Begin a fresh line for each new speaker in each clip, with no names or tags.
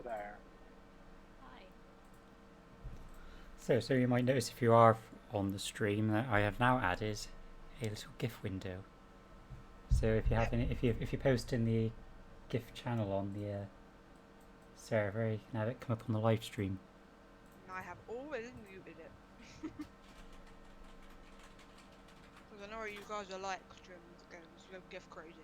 there.
Hi.
So you might notice if you are on the stream that I have now added a little GIF window. So if you have
Yep.
any, if you post in the GIF channel on the server, you can have it come up on the live stream.
I have already muted it. Because I know you guys are like streaming games, you're gift crazy.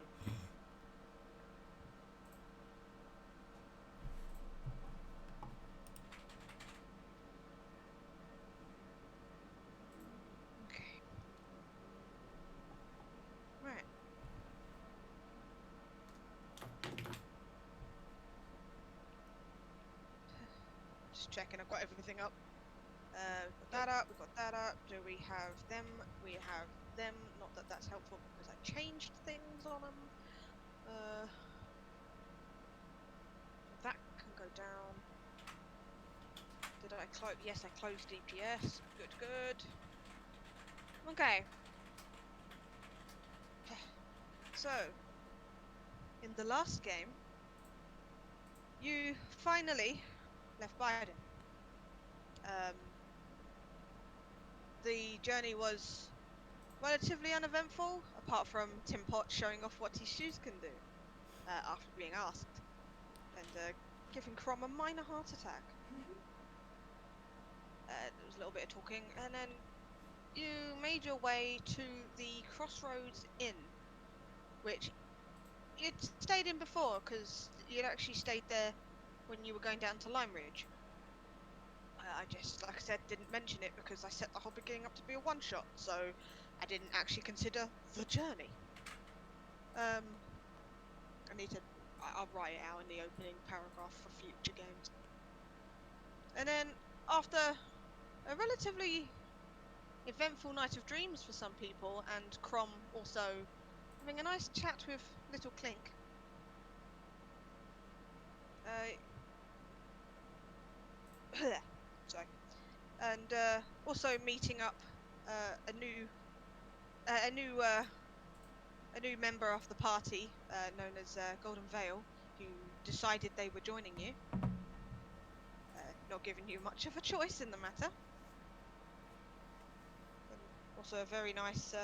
Okay. Right. Just checking I've got everything up. We've got that up, we've got that up. Do we have them? We have them. Not that that's helpful because I changed things on them. That can go down. Did I close? Yes, I closed DPS. Good, good. Okay. So, in the last game, you finally left Biden. The journey was relatively uneventful, apart from Tim Potts showing off what his shoes can do after being asked, and giving Crom a minor heart attack. There was a little bit of talking, and then you made your way to the Crossroads Inn, which you'd stayed in before, because you'd actually stayed there when you were going down to Lime Ridge. I just, like I said, didn't mention it because I set the whole beginning up to be a one-shot, so I didn't actually consider the journey. I'll write it out in the opening paragraph for future games. And then, after a relatively eventful night of dreams for some people, and Crom also having a nice chat with little Clink, sorry, and also meeting up a new member of the party known as Golden Veil, who decided they were joining you, not giving you much of a choice in the matter. And also a very nice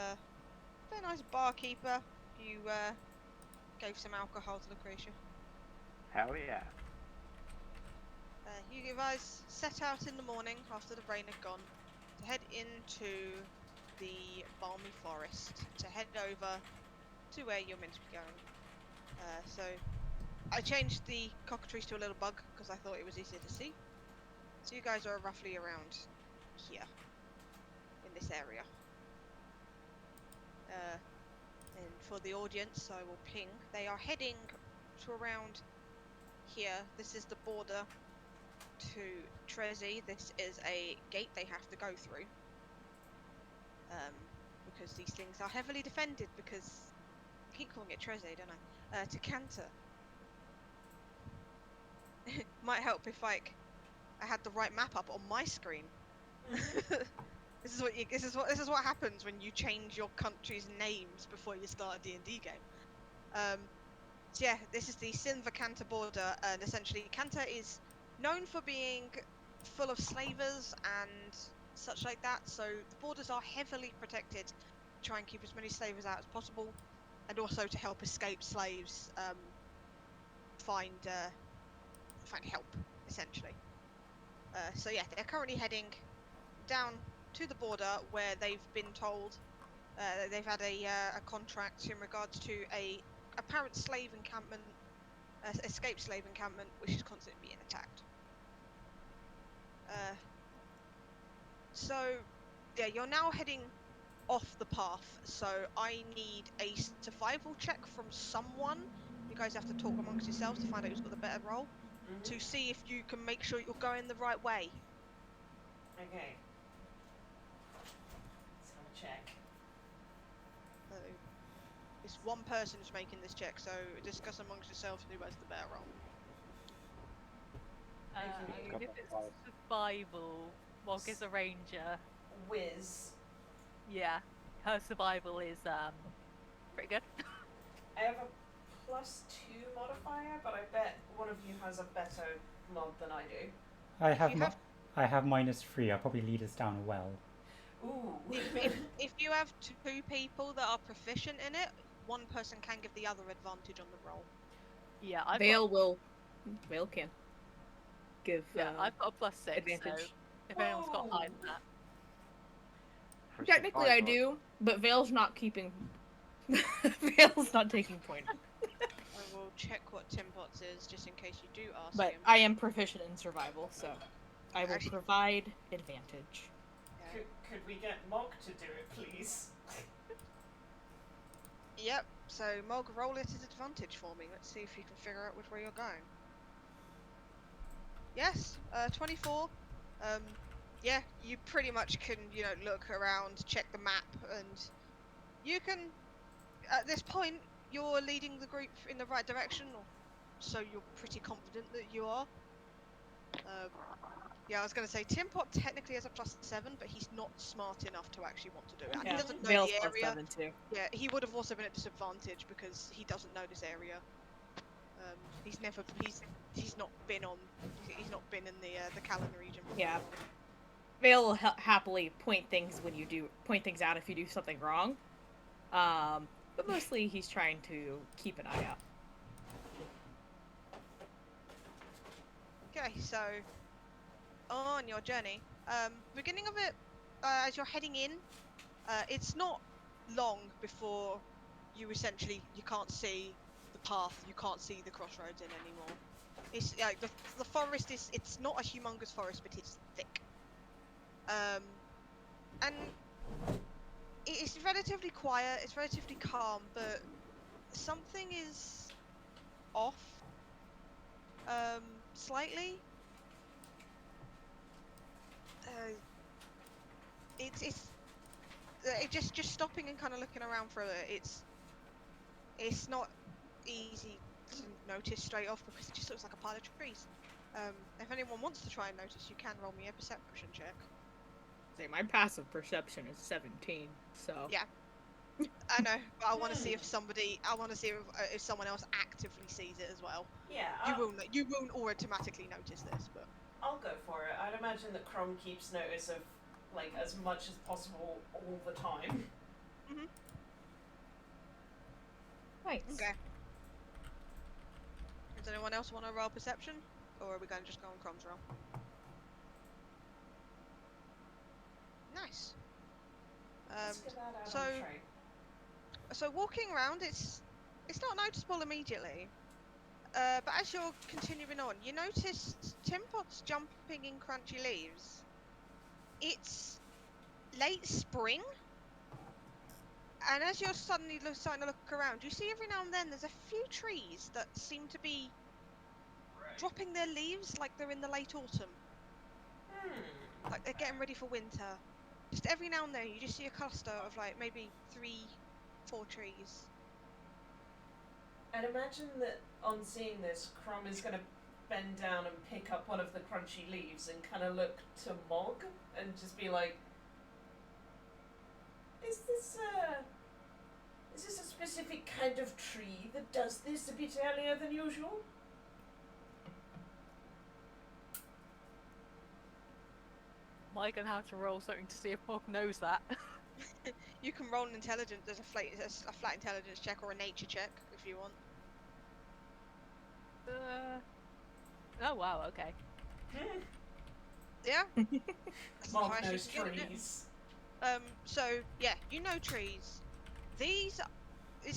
barkeeper who gave some alcohol to Lucretia.
Hell yeah.
You guys set out in the morning after the rain had gone to head into the balmy forest, to head over to where you're meant to be going. So I changed the cockatrice to a little bug because I thought it was easier to see. So you guys are roughly around here, in this area. And for the audience, I will ping. They are heading to around here. This is the border to Trezi. This is a gate they have to go through. Because these things are heavily defended, because I keep calling it Trezi, don't I? To Canter. Might help if I had the right map up on my screen. This is what happens when you change your country's names before you start a D&D game. So yeah, this is the Sinva Canter border, and essentially Canter is known for being full of slavers and such like that, so the borders are heavily protected to try and keep as many slavers out as possible, and also to help escaped slaves find help, essentially. So yeah, they're currently heading down to the border, where they've been told they've had a contract in regards to a apparent slave encampment, escaped slave encampment, which is constantly being attacked. So yeah, you're now heading off the path, so I need a survival check from someone. You guys have to talk amongst yourselves to find out who's got the better roll, to see if you can make sure you're going the right way.
Okay. Let's have a check.
It's one person who's making this check, so discuss amongst yourselves who has the better roll.
I mean, if it's survival, Wog is a ranger.
Whiz.
Yeah, her survival is pretty good.
I have a +2 modifier, but I bet one of you has a better mod than I do.
I have
you
mi-
have-
I have -3. I'll probably lead us down a well.
Ooh.
If you have two people that are proficient in it, one person can give the other advantage on the roll.
Yeah, I've
Vale can give
I've got a +6,
advantage.
so if anyone's got
Whoa.
higher than that.
For
Technically, I
survival.
do, but Vale's not keeping. Vale's not taking point.
I will check what Tim Potts is, just in case you do ask
But
him.
I am proficient in survival, so I will
Actually-
provide advantage.
Yeah.
Could we get Mog to do it, please?
Yep, so Mog, roll it as advantage for me. Let's see if you can figure out which way you're going. Yes, 24. Yeah, you pretty much can, look around, check the map, and you can, at this point, you're leading the group in the right direction, or so you're pretty confident that you are. Yeah, I was going to say, Tim Pot technically has a +7, but he's not smart enough to actually want to do it. And
Yeah,
he doesn't know
Vale's
the area.
+7 too.
Yeah, he would have also been at disadvantage because he doesn't know this area. He's not been in the Callan region.
Yeah. Vale will happily point things out if you do something wrong. But mostly he's trying to keep an eye out.
Okay, so on your journey, beginning of it, as you're heading in, it's not long before you can't see the path, you can't see the crossroads in anymore. It's like the forest it's not a humongous forest, but it's thick. And it's relatively quiet, it's relatively calm, but something is off, slightly. It's just stopping and kind of looking around for it. It's not easy to notice straight off because it just looks like a pile of trees. If anyone wants to try and notice, you can roll me a perception check.
Say my passive perception is 17, so
Yeah. I know, but I want to see if someone else actively sees it as well.
Yeah,
You won't automatically notice this, but
I'll go for it. I'd imagine that Chrome keeps notice of, like, as much as possible all the time.
nice.
okay. Does anyone else want to roll perception, or are we going to just go on Crom's roll? Nice.
Let's get that out
so-
on the tray.
So walking around, it's not noticeable immediately. But as you're continuing on, you notice Tim Pot's jumping in crunchy leaves. It's late spring, and as you're suddenly starting to look around, you see every now and then there's a few trees that seem to be dropping their leaves like they're in the late autumn, like they're getting ready for winter. Just every now and then you just see a cluster of like maybe 3-4 trees.
And imagine that on seeing this, Crom is going to bend down and pick up one of the crunchy leaves and kind of look to Mog and just be like, Is this a specific kind of tree that does this a bit earlier than usual?
Am I gonna have to roll something to see if Mog knows that?
You can roll an intelligence. There's a flat intelligence check or a nature check if you want.
Oh wow, okay.
Yeah. That's the
Mog
highest you
knows
can get, isn't it?
trees.
So yeah, you know trees. This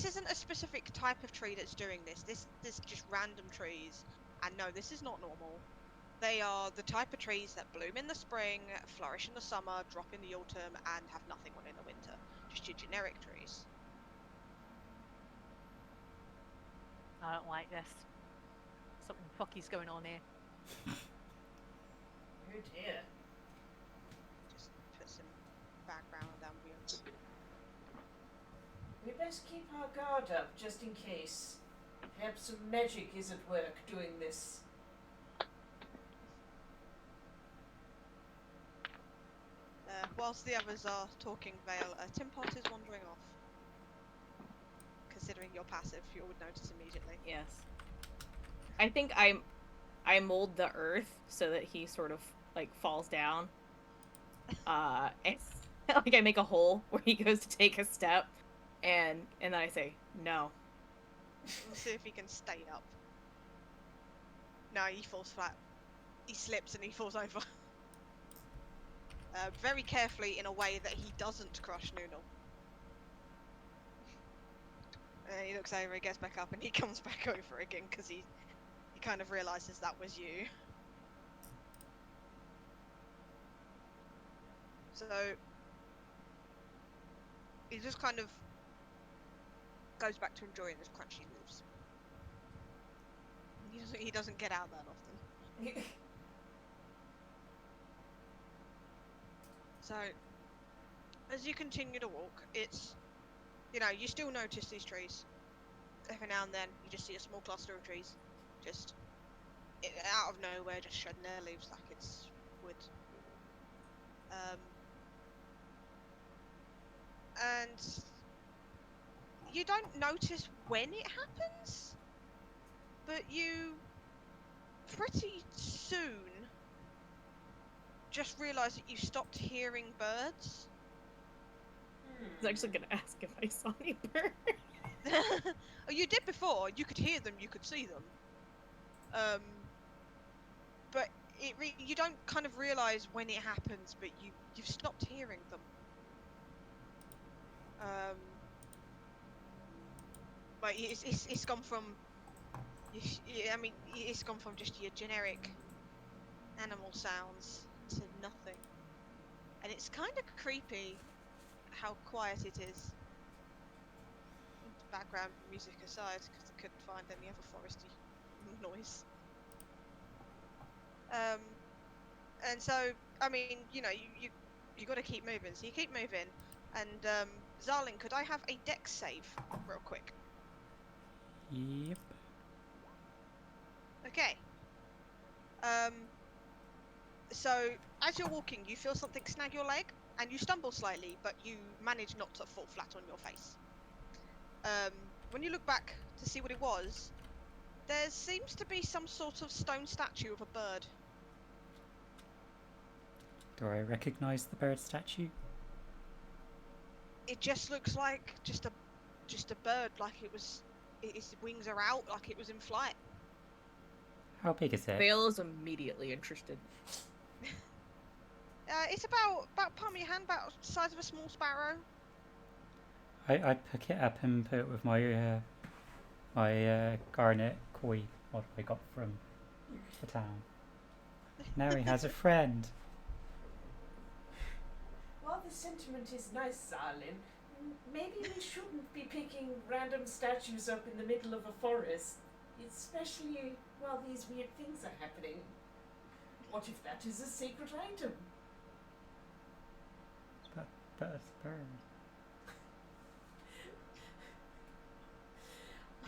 isn't a specific type of tree that's doing this. This is just random trees. And no, this is not normal. They are the type of trees that bloom in the spring, flourish in the summer, drop in the autumn, and have nothing on in the winter. Just your generic trees.
I don't like this. Something fucky's going on here.
Oh dear.
Just put some background ambience.
We best keep our guard up just in case. Perhaps some magic is at work doing this.
Whilst the others are talking, Vale, Tim Pot is wandering off. Considering you're passive, you would notice immediately.
Yes. I think I'm I mold the earth so that he sort of like falls down. And like I make a hole where he goes to take a step, and then I say no.
We'll see if he can stay up. No, he falls flat. He slips and he falls over. Very carefully in a way that he doesn't crush Noodle. He looks over, he gets back up, and he comes back over again because he kind of realizes that was you. So he just kind of goes back to enjoying his crunchy leaves. He doesn't get out that often. So as you continue to walk, it's, you know, you still notice these trees. Every now and then you just see a small cluster of trees just out of nowhere, just shedding their leaves like it's wood. And you don't notice when it happens, but you pretty soon just realise that you stopped hearing birds.
I was actually gonna ask if I saw any birds.
Oh, you did before. You could hear them, you could see them. But you don't kind of realise when it happens, but you've stopped hearing them. Like it's gone from, I mean, it's gone from just your generic animal sounds to nothing, and it's kind of creepy how quiet it is. Background music aside, because I couldn't find any other foresty noise. And so, I mean, you know, you got to keep moving. So you keep moving, and Zarling, could I have a dex save real quick?
Yep.
Okay. So as you're walking, you feel something snag your leg, and you stumble slightly, but you manage not to fall flat on your face. When you look back to see what it was, there seems to be some sort of stone statue of a bird.
Do I recognise the bird statue?
It just looks like just a bird, like its wings are out, like it was in flight.
How big is it?
Vale is immediately interested.
It's about palm of your hand, about the size of a small sparrow.
I pick it up and put it with my garnet koi model I got from the town. Now he has a friend.
While the sentiment is nice, Zarlin, maybe we shouldn't be picking random statues up in the middle of a forest, especially while these weird things are happening. What if that is a sacred item?
But it's a bird.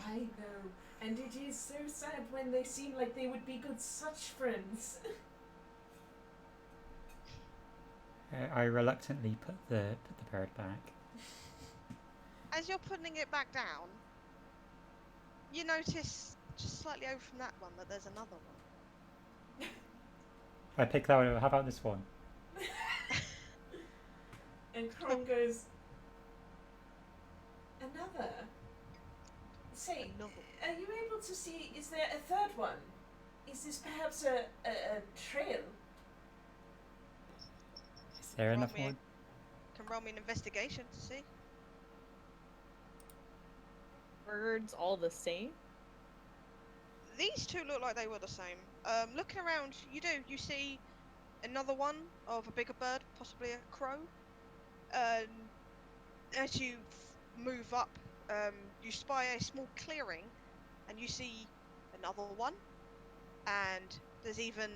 I know, and it is so sad when they seem like they would be good such friends.
I reluctantly put the bird back.
As you're putting it back down, you notice just slightly over from that one that there's another one.
I pick that one up. How about this one?
And Crom goes, another? Say, are you able to see, is there a third one? Is this perhaps a trail?
Is there another one?
Can roll me an investigation to see.
Birds all the same?
These two look like they were the same. Looking around, you see another one of a bigger bird, possibly a crow. As you move up, you spy a small clearing, and you see another one, and there's even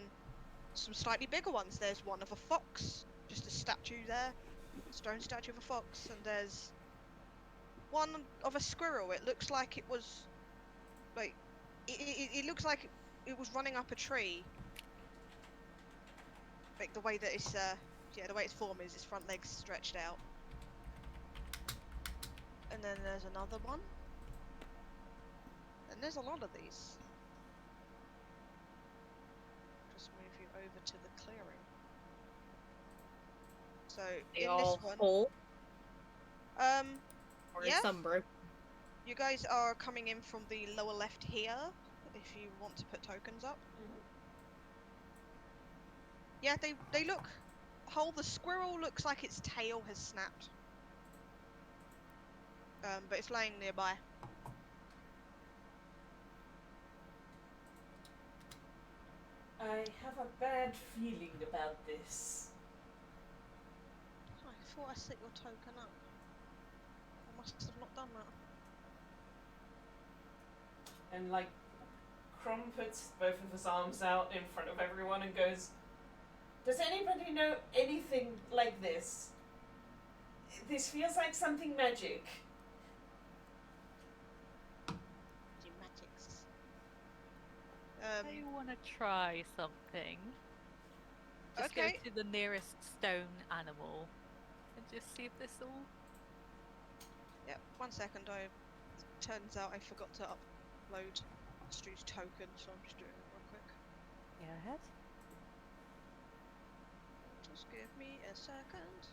some slightly bigger ones. There's one of a fox, just a statue there, a stone statue of a fox, and there's one of a squirrel. It looks like it was, like, it looks like it was running up a tree. Like the way that it's, the way its form is, its front legs stretched out. And then there's another one. And there's a lot of these. to the clearing. So
They
in
all
this one,
whole, or
yeah,
is some broken?
you guys are coming in from the lower left here. If you want to put tokens up, yeah, they look whole. The squirrel looks like its tail has snapped, but it's laying nearby.
I have a bad feeling about this.
I thought I set your token up. I must have not done that.
And like, Crom puts both of his arms out in front of everyone and goes, "Does anybody know anything like this? This feels like something magic."
Magics.
I want to try something. Just
Okay.
go to the nearest stone animal and just see if this all.
Yep. 1 second. Turns out I forgot to upload Stu's token, so I'm just doing it real quick.
Go ahead.
Just give me a second.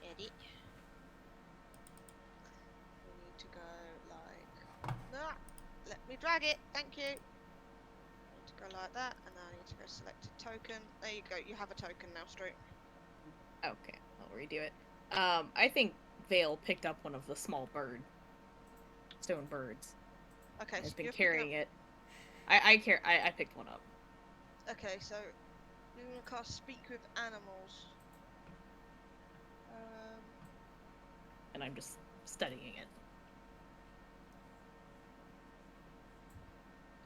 Edit. We need to go like that. Let me drag it. Thank you. I need to go like that, and then I need to go select a token. There you go. You have a token now, Stu.
Okay, I'll redo it. I think Vale picked up one of the small stone birds.
Okay,
Has
so
been
you're picking
carrying it. I picked one up.
Okay, so you're gonna cast Speak with Animals.
And I'm just studying it.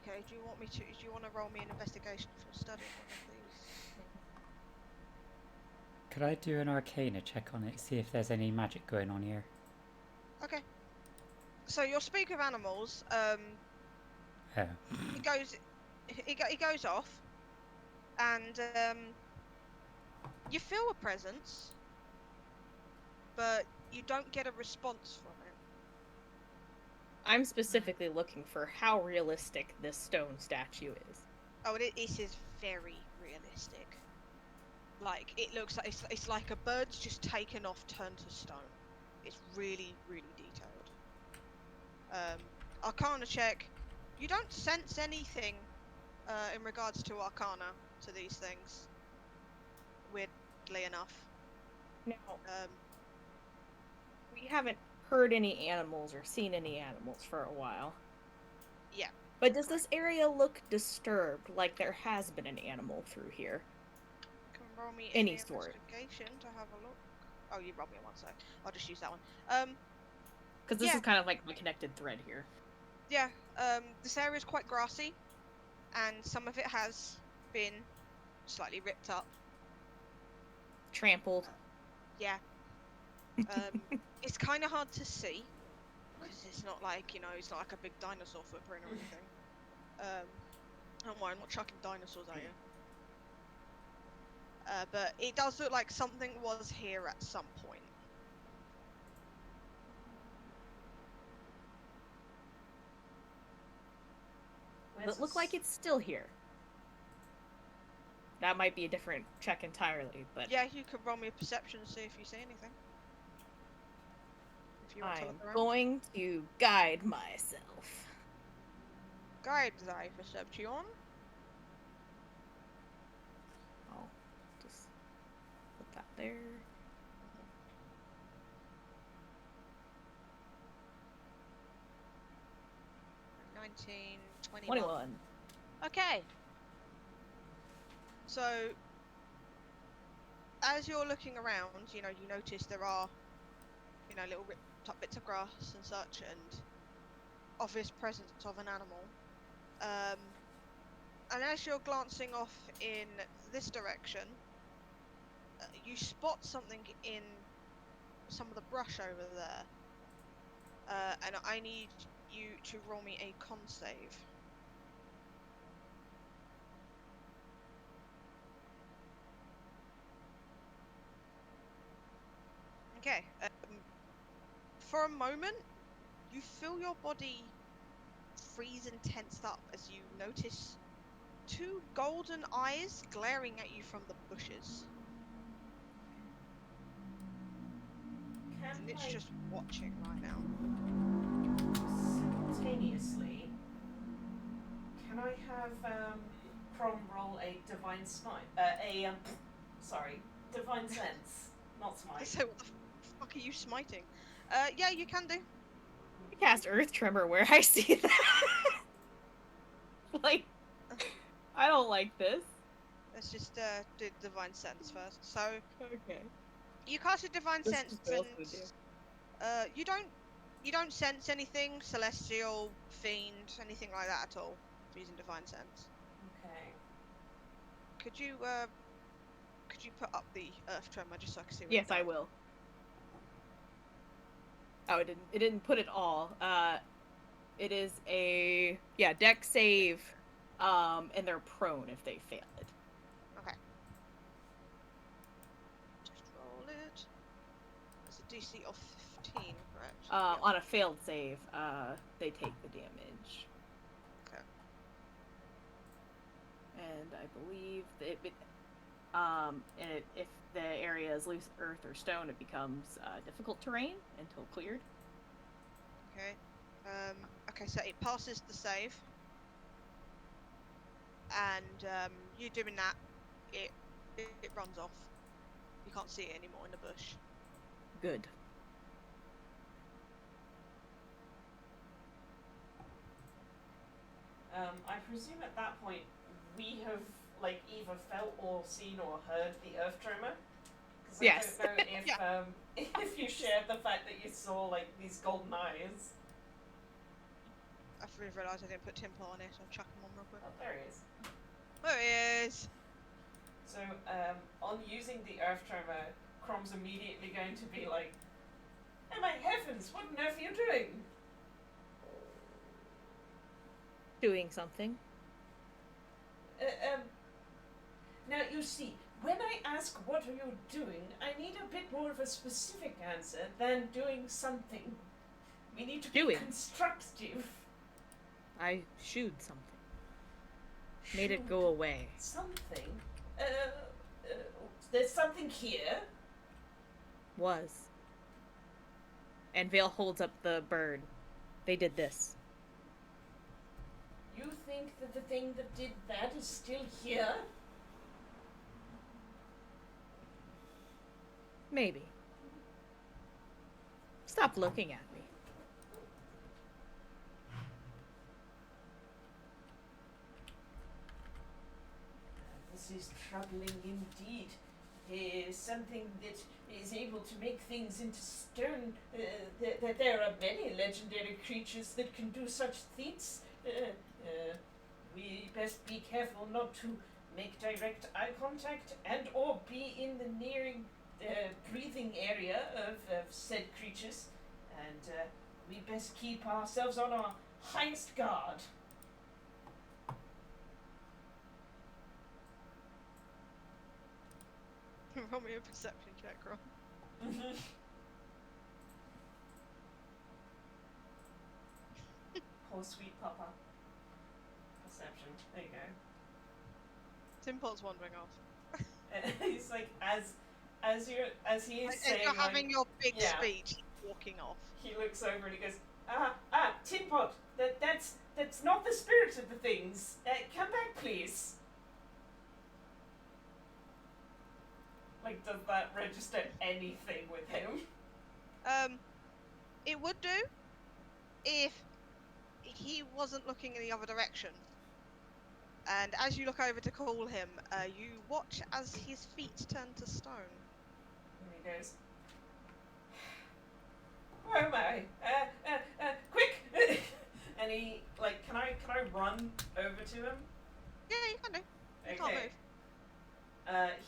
Okay, do you want me to? Do you want to roll me an investigation for studying one of these?
Could I do an Arcana check on it, see if there's any magic going on here?
Okay. So your Speak with Animals,
Oh.
it goes off, and you feel a presence, but you don't get a response from it.
I'm specifically looking for how realistic this stone statue is.
Oh, it is very realistic. Like, it looks like it's like a bird's just taken off, turned to stone. It's really, really detailed. Arcana check. You don't sense anything in regards to Arcana to these things. Weirdly enough.
Now, we haven't heard any animals or seen any animals for a while.
Yeah.
But does this area look disturbed, like there has been an animal through here?
You can roll me
Any
any
sort.
investigation to have a look. Oh, you rolled me one, so I'll just use that one.
Because this
yeah.
is kind of like the connected thread here.
Yeah, this area is quite grassy, and some of it has been slightly ripped up.
Trampled.
Yeah. It's kind of hard to see, because it's not like, you know, it's not like a big dinosaur footprint or anything. Don't worry, I'm not chucking dinosaurs at you. But it does look like something was here at some point.
Does it look like it's still here? That might be a different check entirely, but
Yeah, you could roll me a perception and see if you see anything. If you want to
I'm
look around.
going to guide myself.
Guide thy perception.
I'll just put that there.
19,
21.
Okay. So, as you're looking around, you know, you notice there are, you know, little ripped up bits of grass and such, and obvious presence of an animal. And as you're glancing off in this direction, you spot something in some of the brush over there. And I need you to roll me a con save. Okay. For a moment, you feel your body freeze and tense up as you notice two golden eyes glaring at you from the bushes. And it's
Can
just watching right now.
simultaneously, can I have Crom roll a divine divine sense, not smite.
So what the fuck are you smiting? Yeah, you can do.
I cast Earth Tremor where I see that. Like, I don't like this.
Let's just do divine sense first. So
Okay.
you cast a divine
This
sense,
is what else
and
we do.
you don't sense anything celestial, fiend, anything like that at all. Using divine sense.
Okay.
Could you put up the earth tremor just so I can see what
Yes,
it
I
does?
will. Oh, it didn't put it all. It is a deck save, and they're prone if they fail it.
Okay. Just roll it. It's a DC of 15, correct? Yeah.
On a failed save, they take the damage.
Okay.
And I believe that if the area is loose earth or stone, it becomes difficult terrain until cleared.
Okay. Okay, so it passes the save. And you doing that, it runs off. You can't see it anymore in the bush.
Good.
I presume at that point we have like either felt or seen or heard the earth tremor. Because
Yes.
I don't know if if you shared the fact that you saw like these golden eyes.
I've realised I didn't put Timpo on it, so I'll chuck him on real quick.
Oh, there he is.
There he is!
So on using the earth tremor, Crom's immediately going to be like, "Oh my heavens! What on earth are you doing?"
Doing something.
Now you see, when I ask what are you doing, I need a bit more of a specific answer than doing something. We need to be
Doing.
constructive.
I shooed something. Made it go away.
Something. There's something here.
Was. And Vale holds up the bird. They did this.
You think that the thing that did that is still here?
Maybe. Stop looking at me.
This is troubling indeed. Something that is able to make things into stone. That there are many legendary creatures that can do such feats. We best be careful not to make direct eye contact and or be in the nearing breathing area of said creatures. And we best keep ourselves on our highest guard.
Roll me a perception check, Ron.
Poor sweet papa. Perception. There you go.
Timpot's wandering off.
And he's like, as he is
And
saying,
you're
like,
having your big
yeah.
speech, walking off.
he looks over and he goes, Tinpot, that's not the spirit of the things. Come back, please. Like, does that register anything with him?
It would do if he wasn't looking in the other direction. And as you look over to call him, you watch as his feet turn to stone.
And he goes, where am I? Quick! And he, like, can I run over to him?
Yeah, you can do. You can't move.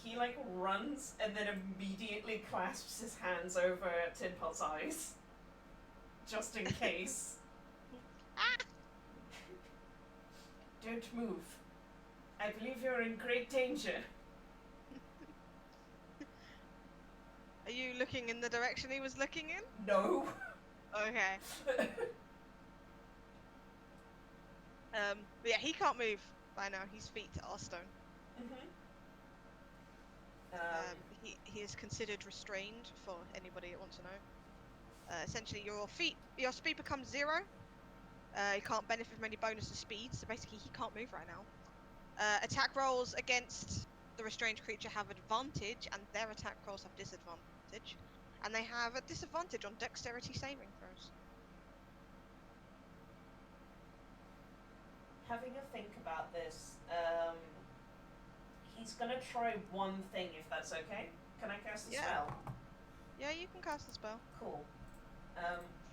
He like runs and then immediately clasps his hands over Tinpot's eyes. Just in case. Don't move. I believe you're in great danger.
Are you looking in the direction he was looking in?
No.
Okay. But yeah, he can't move. by now. His feet are stone.
Mm-hmm.
He is considered restrained for anybody that wants to know. Essentially, your speed becomes 0. He can't benefit from any bonus of speed, so basically he can't move right now. Attack rolls against the restrained creature have advantage, and their attack rolls have disadvantage. And they have a disadvantage on dexterity saving throws.
Having a think about this, he's gonna try one thing if that's okay. Can I cast a
Yeah.
spell?
Yeah, you can cast the spell.
Cool.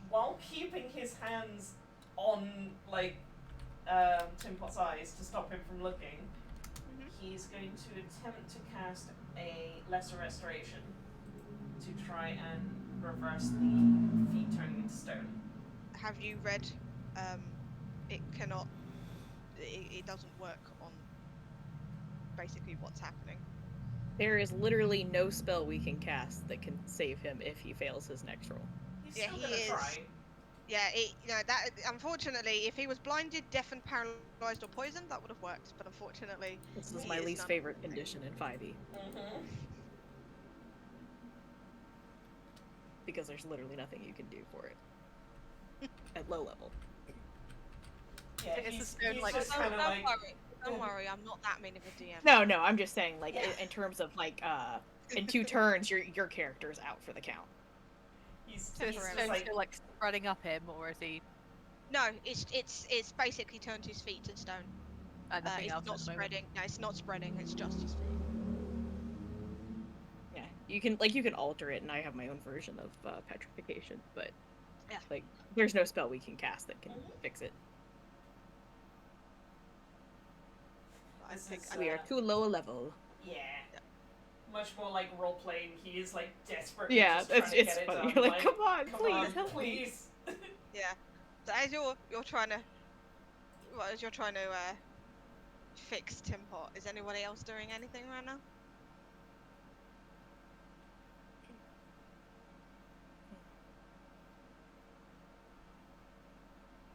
While keeping his hands on, like, Tim Pot's eyes to stop him from looking, he's going to attempt to cast a Lesser Restoration to try and reverse the feet turning into stone.
Have you read? It cannot. It doesn't work on basically what's happening.
There is literally no spell we can cast that can save him if he fails his next roll.
He's
Yeah,
still
he
gonna
is.
try.
Yeah, that unfortunately, if he was blinded, deafened, paralyzed, or poisoned, that would have worked. But unfortunately,
This is
he
my
is
least
none.
favorite condition in 5e.
Mm-hmm.
Because there's literally nothing you can do for it. At low level.
Yeah,
It's a
he's
stone, like,
just kind of like.
Don't worry, I'm not that mean of a DM.
No, I'm just saying, like,
Yeah.
in terms of, like, in 2 turns, your character's out for the count.
He's
So is
just
Stone
like.
still like spreading up him, or is he?
No, it's basically turned his feet to stone.
Nothing
It's
else
not
at the moment?
spreading. No, it's not spreading. It's just his feet.
Yeah, you can alter it, and I have my own version of petrification, but
Yeah.
like, there's no spell we can cast that can fix it.
I
This
think
is,
We are too low a level.
Yeah. Much more like role playing. He is like desperately
Yeah,
just trying to
it's
get it
funny.
done.
You're like, come on,
come
please
on,
help me.
please.
Yeah. So as you're trying to, well, as you're trying to fix Tim Pot, is anybody else doing anything right now?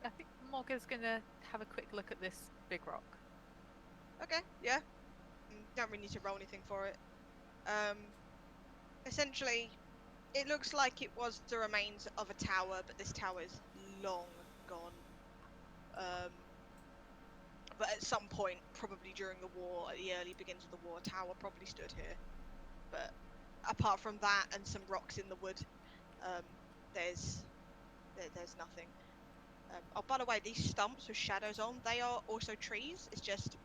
I think Morga's gonna have a quick look at this big rock.
Okay. Yeah. Don't really need to roll anything for it. Essentially, it looks like it was the remains of a tower, but this tower is long gone. But at some point, probably during the war, at the early beginnings of the war, a tower probably stood here. But apart from that and some rocks in the wood, there's nothing. Oh, by the way, these stumps with shadows on, they are also trees. It's just,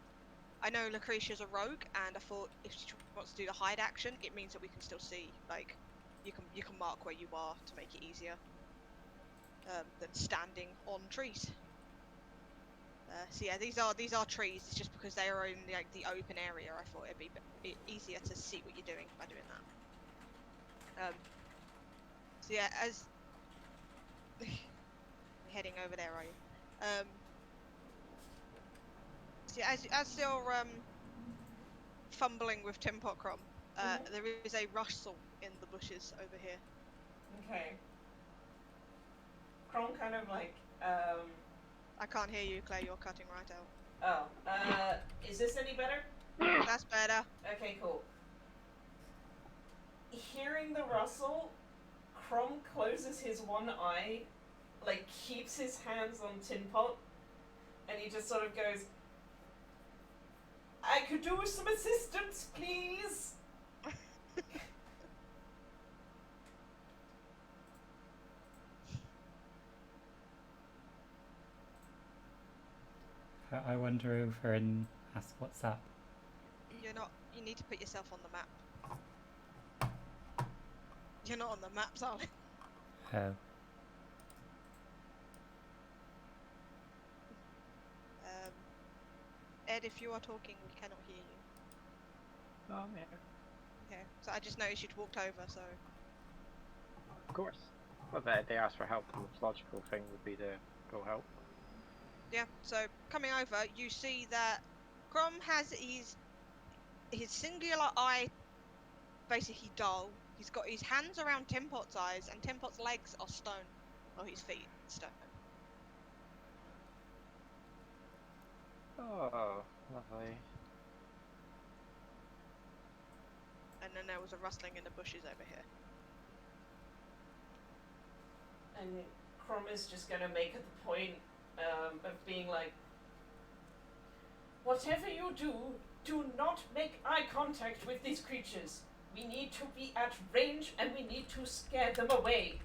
I know Lucretia's a rogue, and I thought if she wants to do the hide action, it means that we can still see, like, you can mark where you are to make it easier than standing on trees. So yeah, these are trees. It's just because they are in the open area. I thought it'd be easier to see what you're doing by doing that. So yeah, as heading over there, are you? So yeah, as you're fumbling with Tim Pot Crumb, there is a rustle in the bushes over here.
Okay. Chrome kind of like
I can't hear you, Claire. You're cutting right out.
Oh, is this any better?
That's better.
Okay, cool. Hearing the rustle, Crom closes his one eye, like keeps his hands on Tin Pot, and he just sort of goes, I could do with some assistance, please.
I wander over and ask what's up.
You need to put yourself on the map. You're not on the map, darling.
Oh.
Ed, if you are talking, we cannot hear you.
Oh, yeah.
Okay, so I just noticed you'd walked over, so...
Of course. Well, they asked for help. The most logical thing would be to go help.
Yeah, so coming over, you see that Crom has his singular eye basically dull. He's got his hands around Tim Pot's eyes, and Tim Pot's legs are stone. Or his feet, stone.
Oh, Lovely.
And then there was a rustling in the bushes over here.
And Crom is just gonna make it the point of being like, whatever you do, do not make eye contact with these creatures. We need to be at range and we need to scare them away.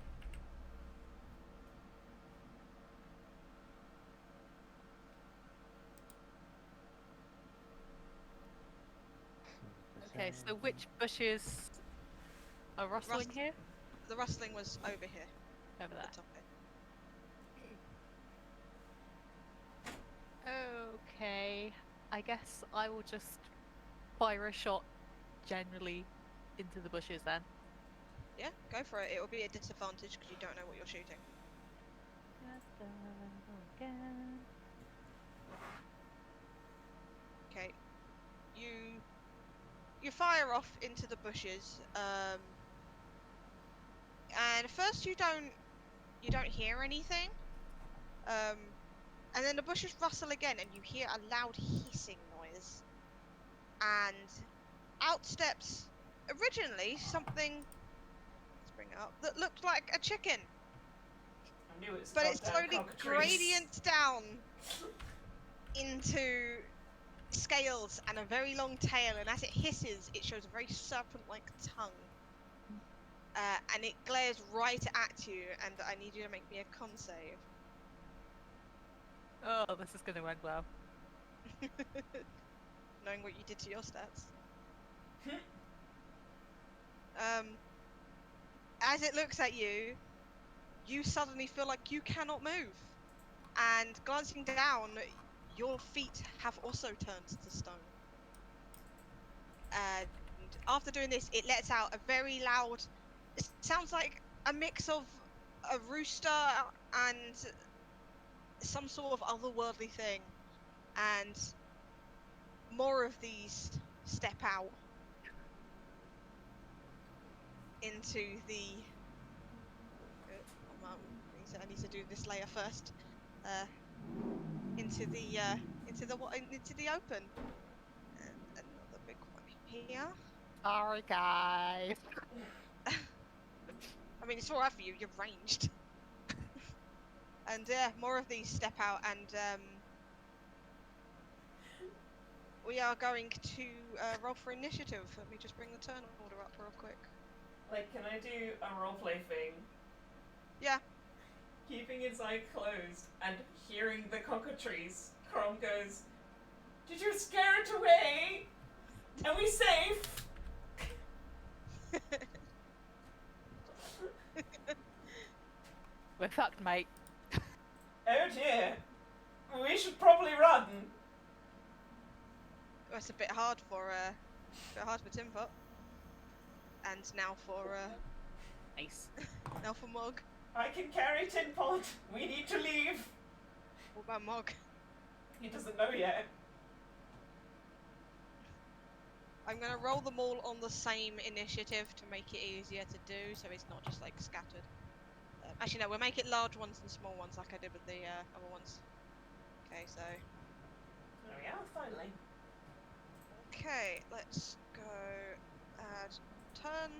Okay, so which bushes are rustling
Rust-
here?
The rustling was over here,
Over
at
there.
the top here.
Okay, I guess I will just fire a shot generally into the bushes then.
Yeah, go for it. It will be a disadvantage because you don't know what you're shooting.
Again.
Okay. You fire off into the bushes. And at first you don't hear anything. And then the bushes rustle again, and you hear a loud hissing noise. And out steps originally something. Let's bring it up. That looked like a chicken,
I knew it's
but
not
it
damn
slowly
cockatrice.
gradients down into scales and a very long tail, and as it hisses, it shows a very serpent-like tongue. And it glares right at you, and I need you to make me a con save.
Oh, this is going to end well.
Knowing what you did to your stats. As it looks at you, you suddenly feel like you cannot move. And glancing down, your feet have also turned to stone. And after doing this, it lets out a very loud... It sounds like a mix of a rooster and some sort of otherworldly thing. And more of these step out into the... I need to do this layer first. Into the open. And another big one here.
Sorry, guys.
I mean, it's alright for you. You're ranged. And more of these step out, and we are going to roll for initiative. Let me just bring the turn order up real quick.
Like, can I do a roleplay thing?
Yeah.
Keeping his eye closed and hearing the cockatrice, Crom goes, "Did you scare it away? Are we safe?"
We're fucked, mate.
Oh dear. We should probably run.
That's a bit hard for Timpot. And now for
Nice.
now for Mog.
I can carry Tin Pot. We need to leave.
What about Mog?
He doesn't know yet.
I'm gonna roll them all on the same initiative to make it easier to do, so it's not just like scattered. Actually, no, we'll make it large ones and small ones like I did with the other ones. Okay, so.
There we are, finally.
Okay, let's go add turn.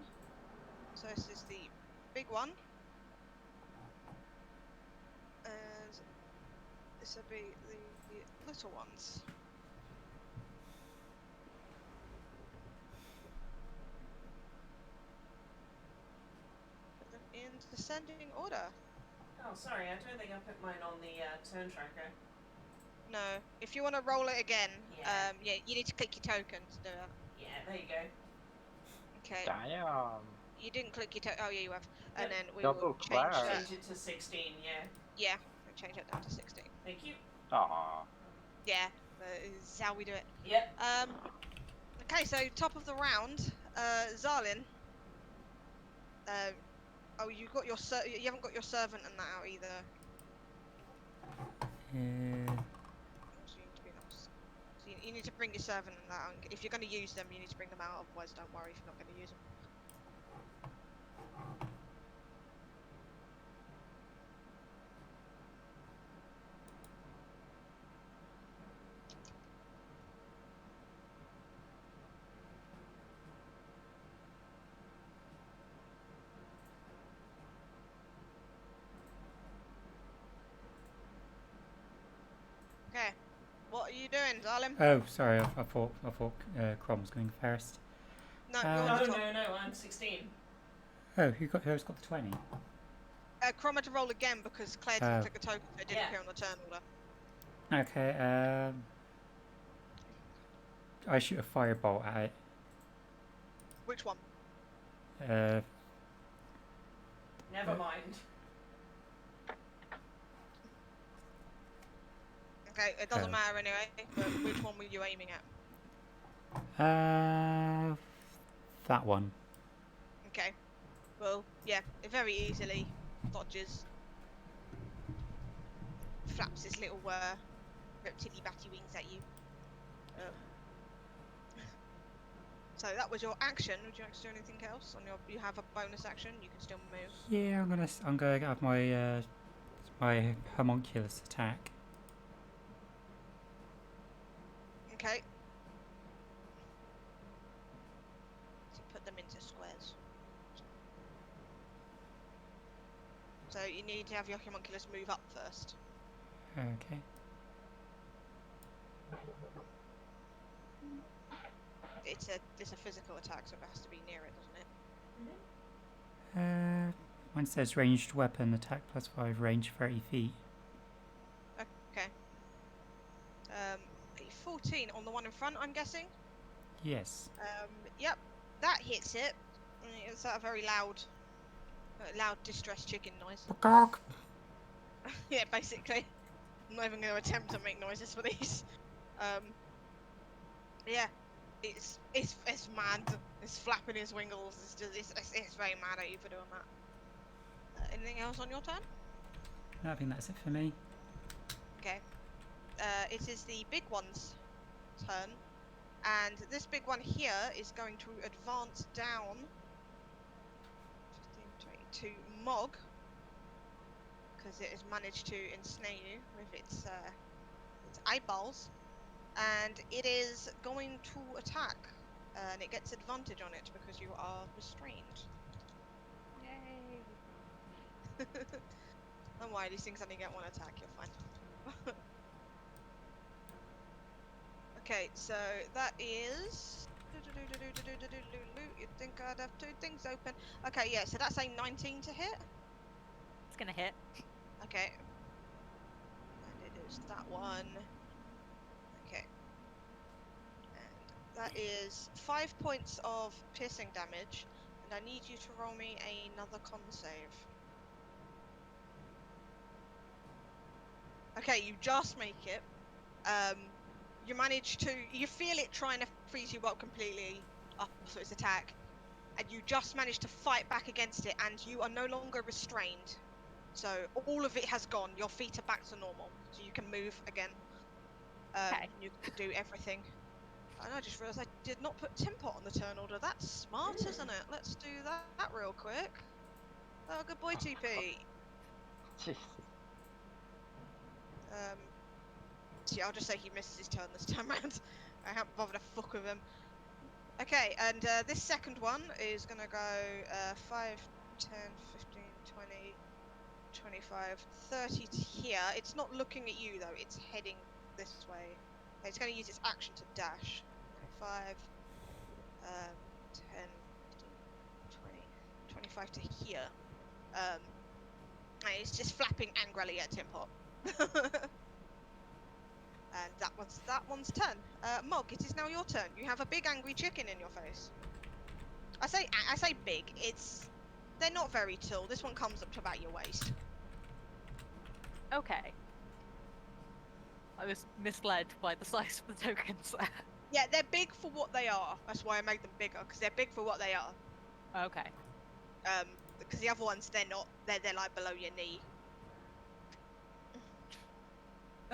So this is the big one. And this will be the little ones. Put them in descending order.
Oh, sorry, I don't think I put mine on the turn tracker.
No, if you want to roll it again,
Yeah.
yeah, you need to click your token to do that.
Yeah, there you go.
Okay,
Damn.
you didn't click your token. Oh yeah, you have. And
Yep.
then we
Double
will change
class.
that.
Change it to 16, yeah.
Yeah, we'll change that down to 16.
Thank you.
Aww.
Yeah, this is how we do it.
Yep.
Okay, so top of the round, Zalin. Oh, you got your you haven't got your servant and that out either. So you need to be nice. So you need to bring your servant and that out. If you're going to use them, you need to bring them out. Otherwise, don't worry if you're not going to use them. you doing, Zalim?
Oh, sorry. I thought Crom was going first.
No,
Uh,
you're
No,
on the top.
no, I'm 16.
Oh, who's got the 20?
Crom had to roll again because Claire didn't click a token, so it didn't
Yeah.
appear on the turn order.
Okay. I shoot a firebolt at it.
Which one?
Never mind.
Okay, it doesn't
Oh.
matter anyway, but which one were you aiming at?
That one.
Okay. Well, yeah, it very easily dodges. Flaps his little reptily batty wings at you. So that was your action. Would you like to do anything else? You have a bonus action. You can still move.
Yeah, I'm gonna have my my homunculus attack.
Okay. So put them into squares. So you need to have your homunculus move up first.
Okay.
It's a physical attack, so it has to be near it, doesn't it?
Mine says ranged weapon attack +5, range 30 feet.
Okay. A 14 on the one in front, I'm guessing.
Yes.
Yep, that hits it. It's a very loud distressed chicken noise.
Gawk.
Yeah, basically. I'm not even going to attempt to make noises for these. Yeah, it's mad. It's flapping his wingles. It's very mad at you for doing that. Anything else on your turn?
I think that's it for me.
Okay. It is the big one's turn, and this big one here is going to advance down 15, 20, to Mog, because it has managed to ensnare you with its eyeballs, and it is going to attack, and it gets advantage on it because you are restrained.
Yay!
Don't worry, these things only get one attack, you're fine. Okay, so that is... You'd think I'd have two things open. Okay, yeah, so that's a 19 to hit.
It's gonna hit.
Okay. And it is that one. Okay. And that is 5 points of piercing damage, and I need you to roll me another con save. Okay, you just make it. You manage to... You feel it trying to freeze you up completely after its attack, and you just manage to fight back against it, and you are no longer restrained. So all of it has gone. Your feet are back to normal, so you can move again.
Okay.
You can do everything. And I just realised I did not put Timpot on the turn order. That's smart, isn't it? Let's do that real quick. Oh, good boy, TP.
Jeez.
See, I'll just say he misses his turn this time round. I haven't bothered to fuck with him. Okay, and this second one is gonna go 5, 10, 15, 20, 25, 30 to here. It's not looking at you though, it's heading this way. It's gonna use its action to dash. 5, 10, 15, 20, 25 to here. And it's just flapping angrily at Timpot. And that one's turn. Mog, it is now your turn. You have a big angry chicken in your face. I say big. They're not very tall. This one comes up to about your waist.
Okay. I was misled by the size of the tokens.
Yeah, they're big for what they are. That's why I made them bigger, because they're big for what they are.
Okay.
Because the other ones, they're not. They're like below your knee.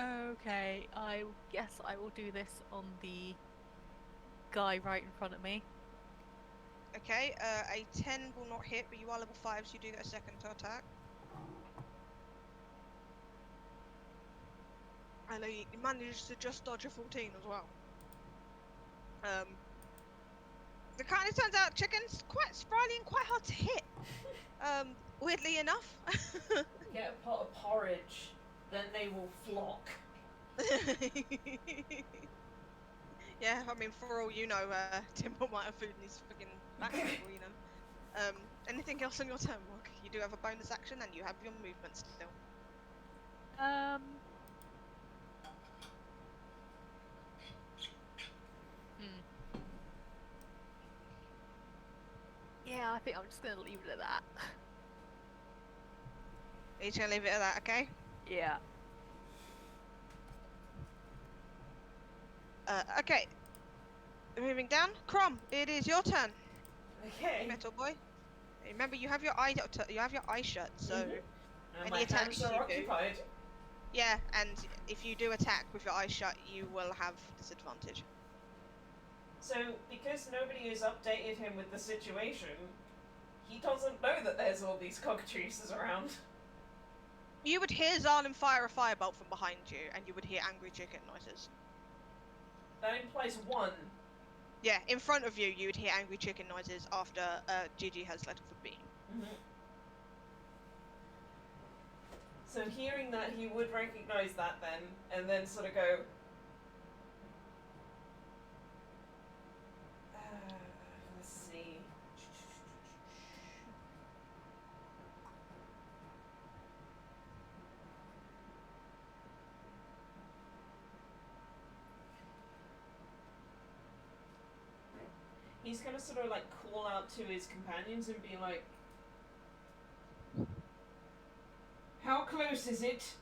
Okay, I guess I will do this on the guy right in front of me.
Okay, a 10 will not hit, but you are level 5, so you do get a second to attack. And he managed to just dodge a 14 as well. It kind of turns out chicken's quite spry and quite hard to hit. Weirdly enough.
Get a pot of porridge, then they will flock.
Yeah, I mean, for all you know, Timbo might have food in his fucking backpack, for all you know. Anything else on your turn, Mark? You do have a bonus action, and you have your movement still.
Hmm. Yeah, I think I'm just gonna leave it at that.
Are you gonna leave it at that, okay?
Yeah.
Okay. Moving down, Crom. It is your turn,
Okay.
Metal Boy. Remember, you have your eye shirt, so
Mhm. And my
any attacks
hands are
you do,
occupied.
yeah. And if you do attack with your eyes shut, you will have disadvantage.
So, because nobody has updated him with the situation, he doesn't know that there's all these cockatrices around.
You would hear Zarlin fire a firebolt from behind you, and you would hear angry chicken noises.
That implies one.
Yeah, in front of you, you would hear angry chicken noises after Gigi has let off a beam.
Mm-hmm. So hearing that, he would recognize that then, and then sort of go, let's see. He's gonna sort of like call out to his companions and be like, "How close is it?"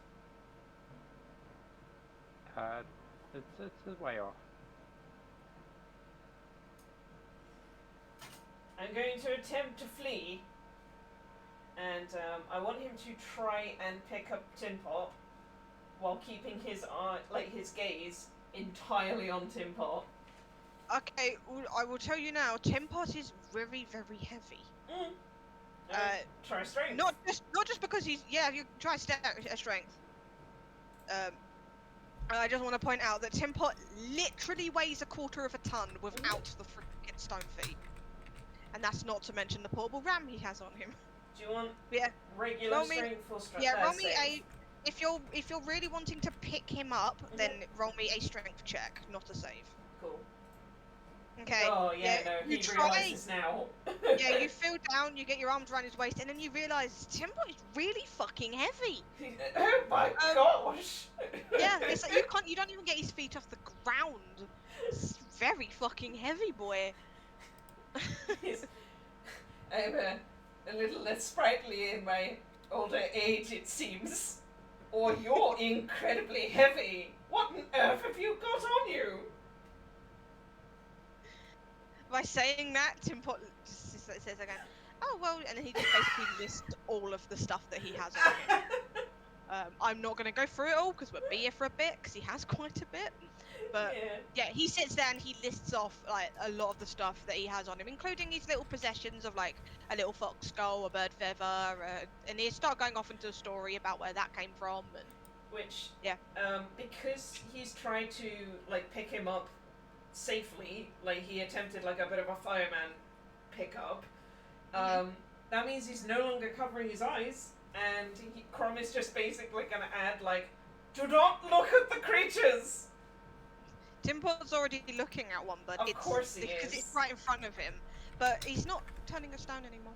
It's a way off.
I'm going to attempt to flee, and I want him to try and pick up Tin Pot while keeping his eye, like his gaze, entirely on Tin Pot.
Okay, I will tell you now. Tin Pot is very, very heavy.
Try strength.
Not just because he's you try strength. I just want to point out that Tin Pot literally weighs a quarter of a ton without the freaking stone feet, and that's not to mention the portable ram he has on him.
Do you want
Yeah,
regular
roll me-
strength or strength?
yeah. Roll me a. If you're really wanting to pick him up, then roll me a strength check, not a save.
Cool.
Okay.
Oh yeah, no, he realizes now.
Yeah, you feel down, you get your arms around his waist, and then you realize Tin Pot is really fucking heavy.
Oh my gosh!
Yeah, it's like you don't even get his feet off the ground. It's very fucking heavy, boy.
I'm a little less sprightly in my older age, it seems. Or you're incredibly heavy. What on earth have you got on you?
By saying that, Tin Pot just says again, "Oh well," and then he just basically lists all of the stuff that he has on him. I'm not going to go through it all because we'll be here for a bit because he has quite a bit. But yeah, he sits there and he lists off like a lot of the stuff that he has on him, including his little possessions of like a little fox skull, a bird feather, and he start going off into a story about where that came from. And
which,
yeah,
because he's tried to like pick him up safely, like he attempted like a bit of a fireman pickup. That means he's no longer covering his eyes. And Crom is just basically going to add, like, "Do not look at the creatures!"
Tin Pot's already looking at one, but
of course he
because
is.
it's right in front of him. But he's not turning a stone anymore.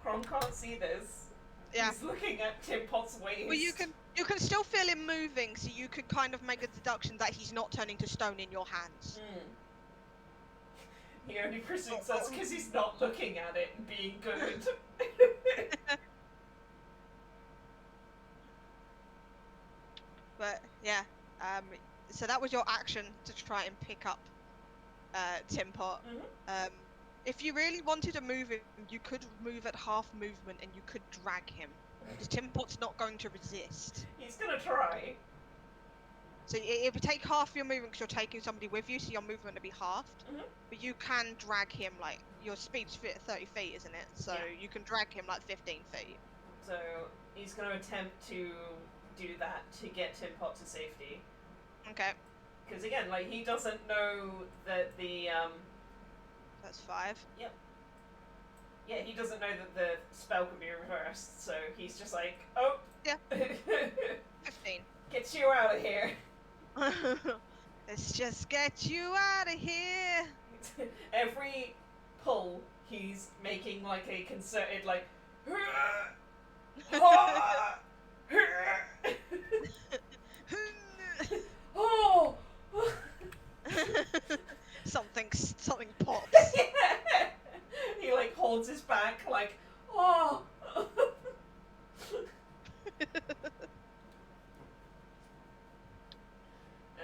Crom can't see this.
Yeah.
He's looking at Tin Pot's waist.
Well, you can still feel him moving, so you could kind of make a deduction that he's not turning to stone in your hands.
He only presumes that's because he's not looking at it and being good.
But yeah, so that was your action to try and pick up Tin Pot. If you really wanted to move him, you could move at half movement and you could drag him. Because Tin Pot's not going to resist.
He's gonna try.
So it would take half your movement because you're taking somebody with you, so your movement would be halved. But you can drag him, like, your speed's 30 feet, isn't it? So you can drag him like 15 feet.
So he's gonna attempt to do that to get Tin Pot to safety.
Okay.
Because again, like, he doesn't know that the
That's 5.
Yep. Yeah, he doesn't know that the spell could be reversed, so he's just like, oh.
Yeah. 15.
Get you out of here.
Let's just get you out of here.
Every pull, he's making like a concerted like. Oh.
Something pops.
He like holds his back like, oh.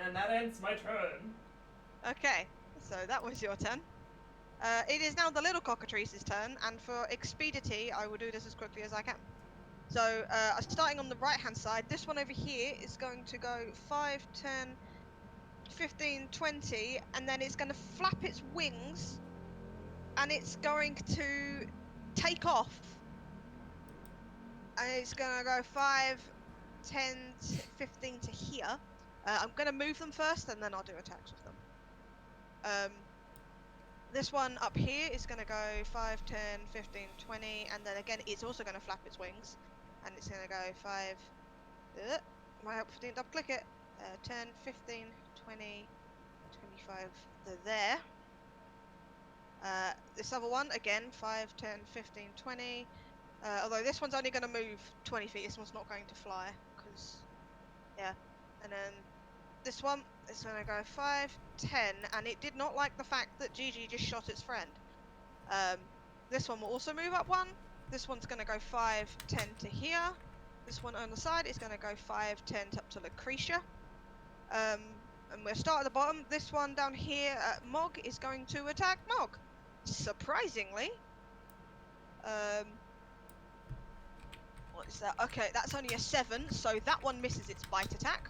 And that ends my turn.
Okay, so that was your turn. It is now the little cockatrice's turn, and for expediency, I will do this as quickly as I can. So, starting on the right-hand side, this one over here is going to go 5, 10, 15, 20, and then it's going to flap its wings, and it's going to take off. And it's going to go 5, 10, 15 to here. I'm going to move them first, and then I'll do attacks with them. This one up here is going to go 5, 10, 15, 20, and then again it's also going to flap its wings, and it's going to go 5, might help if I didn't double click it, 10, 15, 20, 25, they're there. This other one, again, 5, 10, 15, 20, although this one's only going to move 20 feet, this one's not going to fly, because, yeah, and then this one is going to go 5, 10, and it did not like the fact that Gigi just shot its friend. This one will also move up 1. This one's going to go 5, 10 to here. This one on the side is going to go 5, 10 up to Lucretia. And we'll start at the bottom. This one down here, Mog, is going to attack Mog. Surprisingly. What is that? Okay, that's only a 7, so that one misses its bite attack.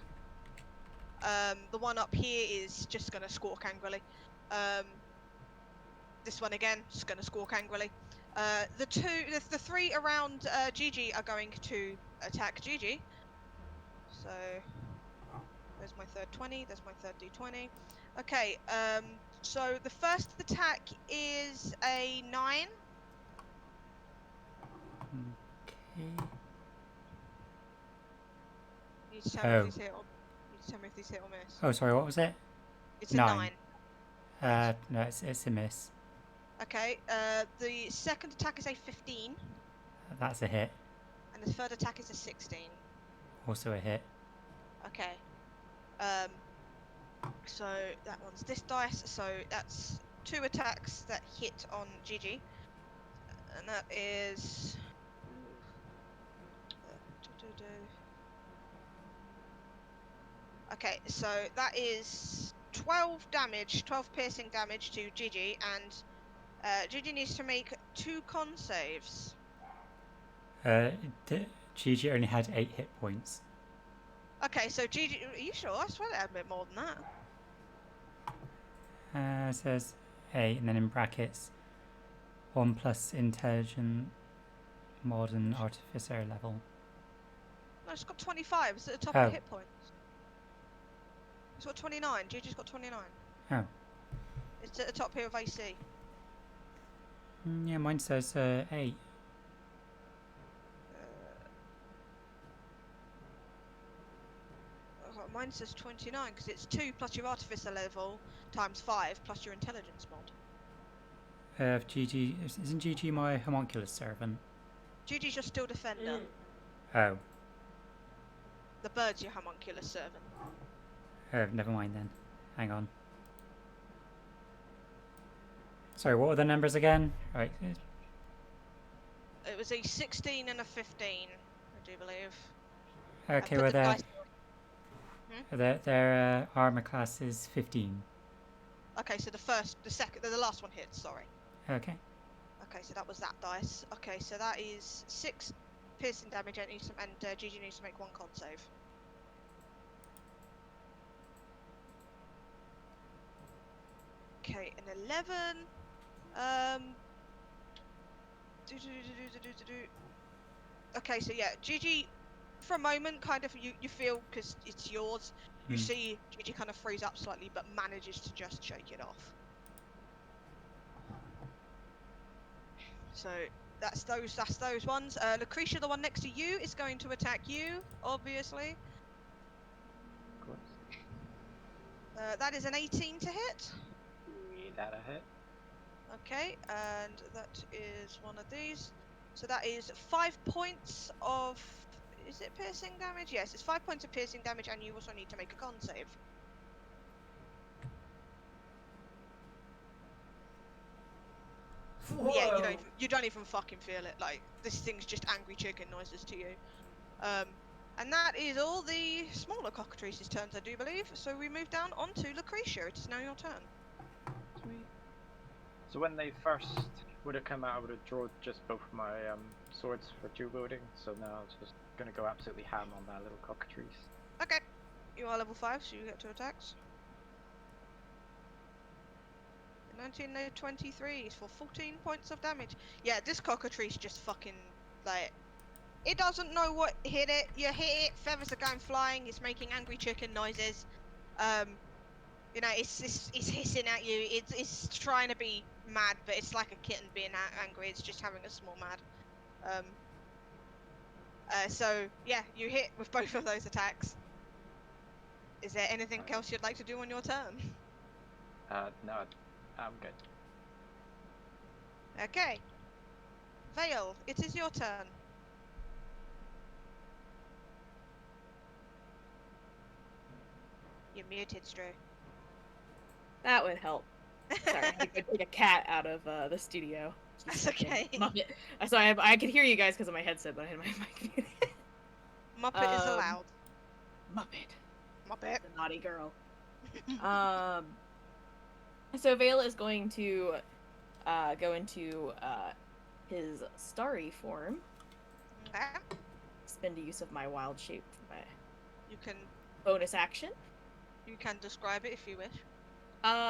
The one up here is just going to squawk angrily. This one again, just going to squawk angrily. The 3 around Gigi are going to attack Gigi. So, there's my third 20, there's my third D20. Okay, so the first attack is a 9.
Okay.
You just tell me if these hit or, miss.
Oh, sorry, what was it?
It's a
9.
9.
No, it's a miss.
Okay, the second attack is a 15,
That's a hit.
and the third attack is a 16.
Also a hit.
Okay. So that one's this dice, so that's 2 attacks that hit on Gigi. And that is... Okay, so that is 12 damage, 12 piercing damage to Gigi, and Gigi needs to make 2 con saves.
Gigi only had 8 hit points.
Okay, so Gigi, are you sure? I swear they had a bit more than that.
It says 8, and then in brackets, 1 plus intelligent modern artificer level.
No, it's got 25. It's at the top of
Oh.
the hit points. It's got 29. Gigi's got 29.
Oh.
It's at the top here of AC.
Yeah, mine says 8.
Mine says 29 because it's 2 plus your artificer level times 5 plus your intelligence mod.
Gigi, isn't Gigi my homunculus servant?
Gigi's your still defender.
Oh.
The bird's your homunculus servant.
Never mind then. Hang on. Sorry, what were the numbers again? Right.
It was a 16 and a 15, I do believe.
Okay,
put
well,
the dice-
their armor class is 15.
Okay, so the last one hits, sorry.
Okay.
Okay, so that was that dice. Okay, so that is 6 piercing damage, and Gigi needs to make 1 con save. Okay, an 11. Okay, so yeah, Gigi, for a moment, kind of you feel, because it's yours, you see Gigi kind of freeze up slightly, but manages to just shake it off. So that's those ones. Lucretia, the one next to you, is going to attack you, obviously. That is an 18 to hit.
That a hit.
Okay, and that is one of these. So that is 5 points of. Is it piercing damage? Yes, it's 5 points of piercing damage, and you also need to make a con save.
Whoa.
Yeah, you don't even fucking feel it. Like, this thing's just angry chicken noises to you. And that is all the smaller cockatrices' turns, I do believe. So we move down onto Lucretia. It is now your turn.
Sweet. So when they first would have come out, I would have drawn just both my swords for dual wielding. So now I'm just gonna go absolutely ham on that little cockatrice.
Okay, you are level 5, so you get 2 attacks. 19, no, 23 for 14 points of damage. Yeah, this cockatrice just fucking, like, it doesn't know what hit it. You hit it, feathers are going flying, it's making angry chicken noises. You know, it's hissing at you, it's trying to be mad, but it's like a kitten being angry, it's just having a small mad. So, yeah, you hit with both of those attacks. Is there anything else you'd like to do on your turn?
No, I'm good.
Okay. Vale, it is your turn. You're muted, Drew.
That would help. Sorry, I had to go take a cat out of the studio.
That's okay.
Muppet. Sorry, I could hear you guys because of my headset, but I had my mic muted.
Muppet is allowed.
Muppet.
Muppet.
The naughty girl. So Vale is going to go into his starry form.
Okay.
Spend a use of my wild shape for my
You can
bonus action.
describe it if you wish.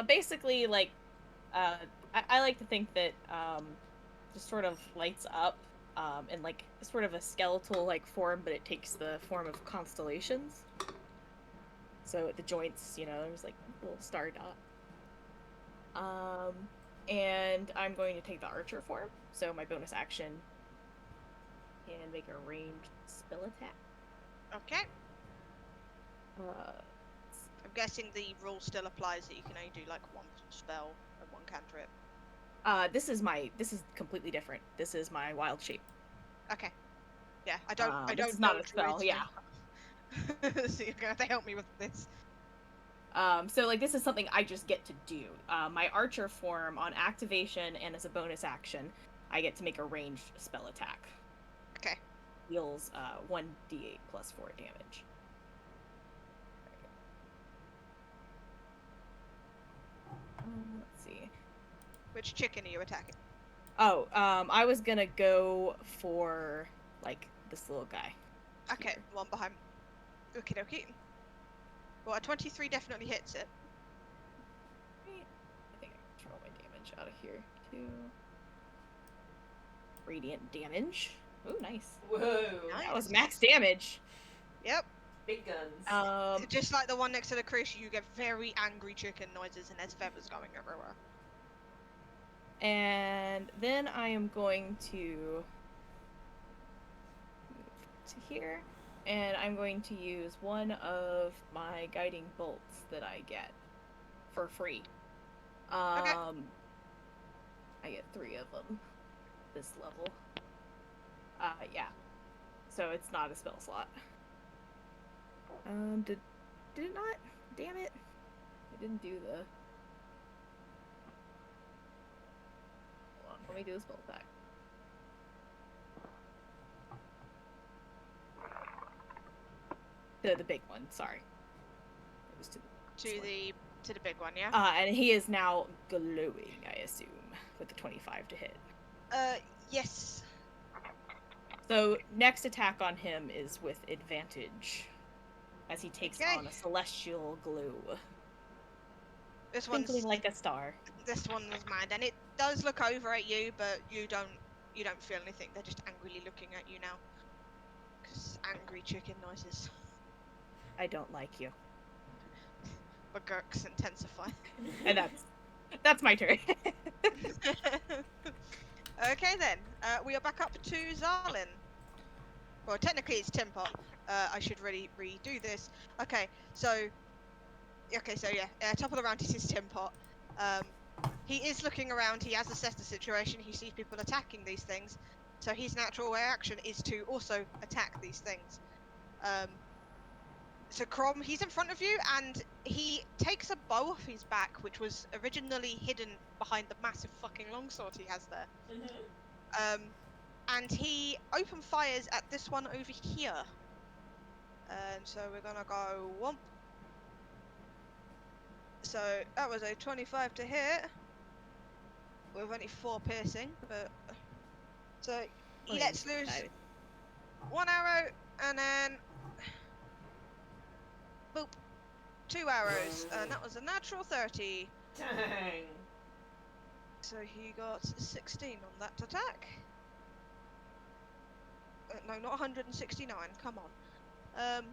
Basically, like, I like to think that just sort of lights up in like sort of a skeletal like form, but it takes the form of constellations. So at the joints, you know, there's like a little star dot. And I'm going to take the archer form, so my bonus action and make a ranged spell attack.
Okay.
Uh,
I'm guessing the rule still applies that you can only do like one spell and one cantrip.
this is completely different. This is my wild shape.
Okay. Yeah, I don't
This is
know
not a spell,
druids.
yeah.
So you're gonna have to help me with this.
So like this is something I just get to do. My archer form on activation and as a bonus action, I get to make a ranged spell attack.
Okay.
Deals 1d8 plus 4 damage. Let's see.
Which chicken are you attacking?
Oh, I was gonna go for like this little guy.
Okay, one behind. Okie dokie. Well, a 23 definitely hits it.
I think I can roll my damage out of here too. Radiant damage. Ooh, nice.
Whoa.
That was max damage.
Yep.
Big guns.
Just like the one next to the creature, you get very angry chicken noises and there's feathers going everywhere.
And then I am going to move to here, and I'm going to use one of my guiding bolts that I get for free.
Okay.
I get 3 of them this level. Yeah. So it's not a spell slot. Did it not? Damn it. I didn't do the... Hold on, let me do the spell attack. The big one, sorry. It was to
To the big one, yeah?
and he is now glowing, I assume, with the 25 to hit.
Yes.
So next attack on him is with advantage, as he takes
Okay.
on a celestial glow,
This one's
twinkling like a star.
this one was mad, and it does look over at you, but you don't feel anything. They're just angrily looking at you now. 'Cause angry chicken noises.
I don't like you.
The gurks intensify.
And that's my turn.
Okay then, we are back up to Zarlin. Well, technically it's Timpot. I should really redo this. Okay, so Okay, so yeah, top of the round is his Tim Pot. He is looking around. He has assessed the situation. He sees people attacking these things, so his natural reaction is to also attack these things. So Crom, he's in front of you, and he takes a bow off his back, which was originally hidden behind the massive fucking longsword he has there.
Mm-hmm.
And he open fires at this one over here. And so we're gonna go whomp. So that was a 25 to hit. With only 4 piercing, but so he lets loose one arrow and then boop, 2 arrows, and that was a natural 30.
Dang.
So he got 16 on that attack. No, not 169. Come on.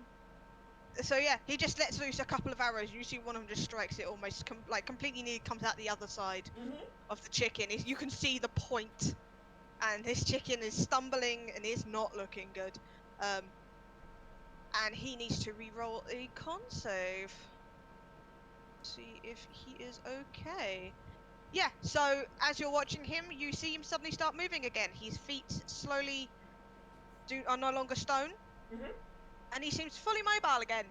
So yeah, he just lets loose a couple of arrows. You see one of them just strikes it almost completely nearly comes out the other side
Mm-hmm.
of the chicken. You can see the point, and this chicken is stumbling and is not looking good. And he needs to re-roll a con save. See if he is okay. Yeah, so as you're watching him, you see him suddenly start moving again. His feet slowly are no longer stone,
Mm-hmm.
and he seems fully mobile again.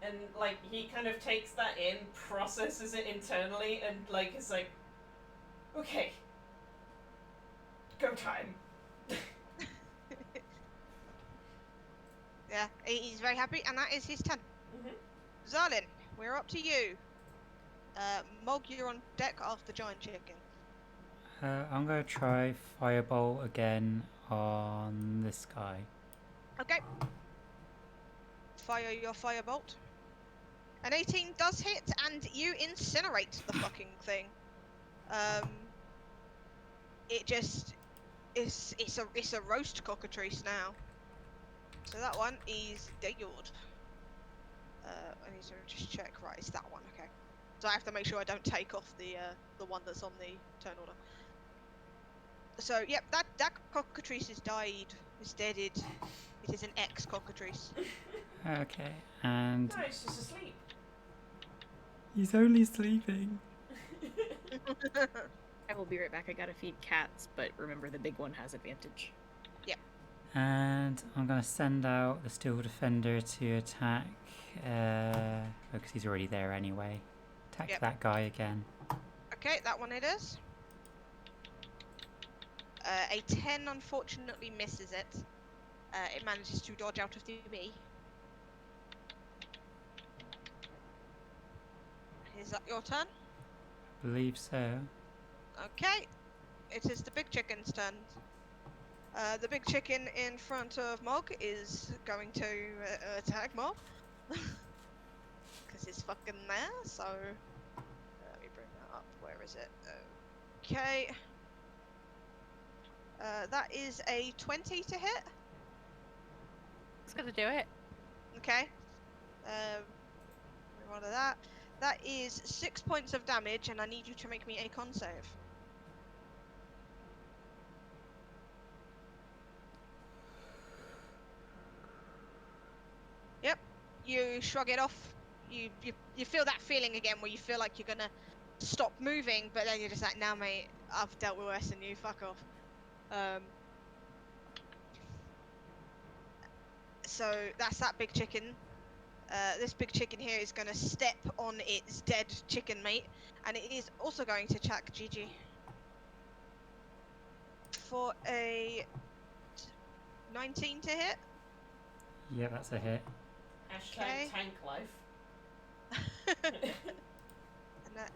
And like he kind of takes that in, processes it internally, and like is like, okay, go time.
Yeah, he's very happy, and that is his turn.
Mm-hmm.
Zalin, we're up to you. Mog, you're on deck after giant chicken.
I'm going to try Firebolt again on this guy.
Okay. Fire your firebolt. An 18 does hit, and you incinerate the fucking thing. It just it's a roast cockatrice now. So that one is dead. I need to just check. Right, it's that one. Okay. So I have to make sure I don't take off the one that's on the turn order. So yep, that cockatrice has died. It's deaded. It is an ex-cockatrice.
Okay, and
No, it's just asleep.
he's only sleeping.
I will be right back. I gotta feed cats, but remember the big one has advantage.
And I'm going to send out the Steel Defender to attack, because he's already there anyway. Attack
Yep.
that guy again.
Okay, that one it is. A 10 unfortunately misses it. It manages to dodge out of the bee. Is that your turn?
I believe so.
Okay. It is the big chicken's turn. The big chicken in front of Mog is going to attack Mog. Because he's fucking there, so... let me bring that up. Where is it? Okay. That is a 20 to hit.
It's gonna do it.
Okay. Roll that. That is 6 points of damage, and I need you to make me a con save. Yep. You shrug it off. You feel that feeling again where you feel like you're gonna stop moving, but then you're just like, nah, mate, I've dealt with worse than you. Fuck off. So that's that big chicken. This big chicken here is going to step on its dead chicken mate, and it is also going to attack Gigi for a 19 to hit.
Yeah, that's a hit.
Hashtag
Okay.
tank life.
And that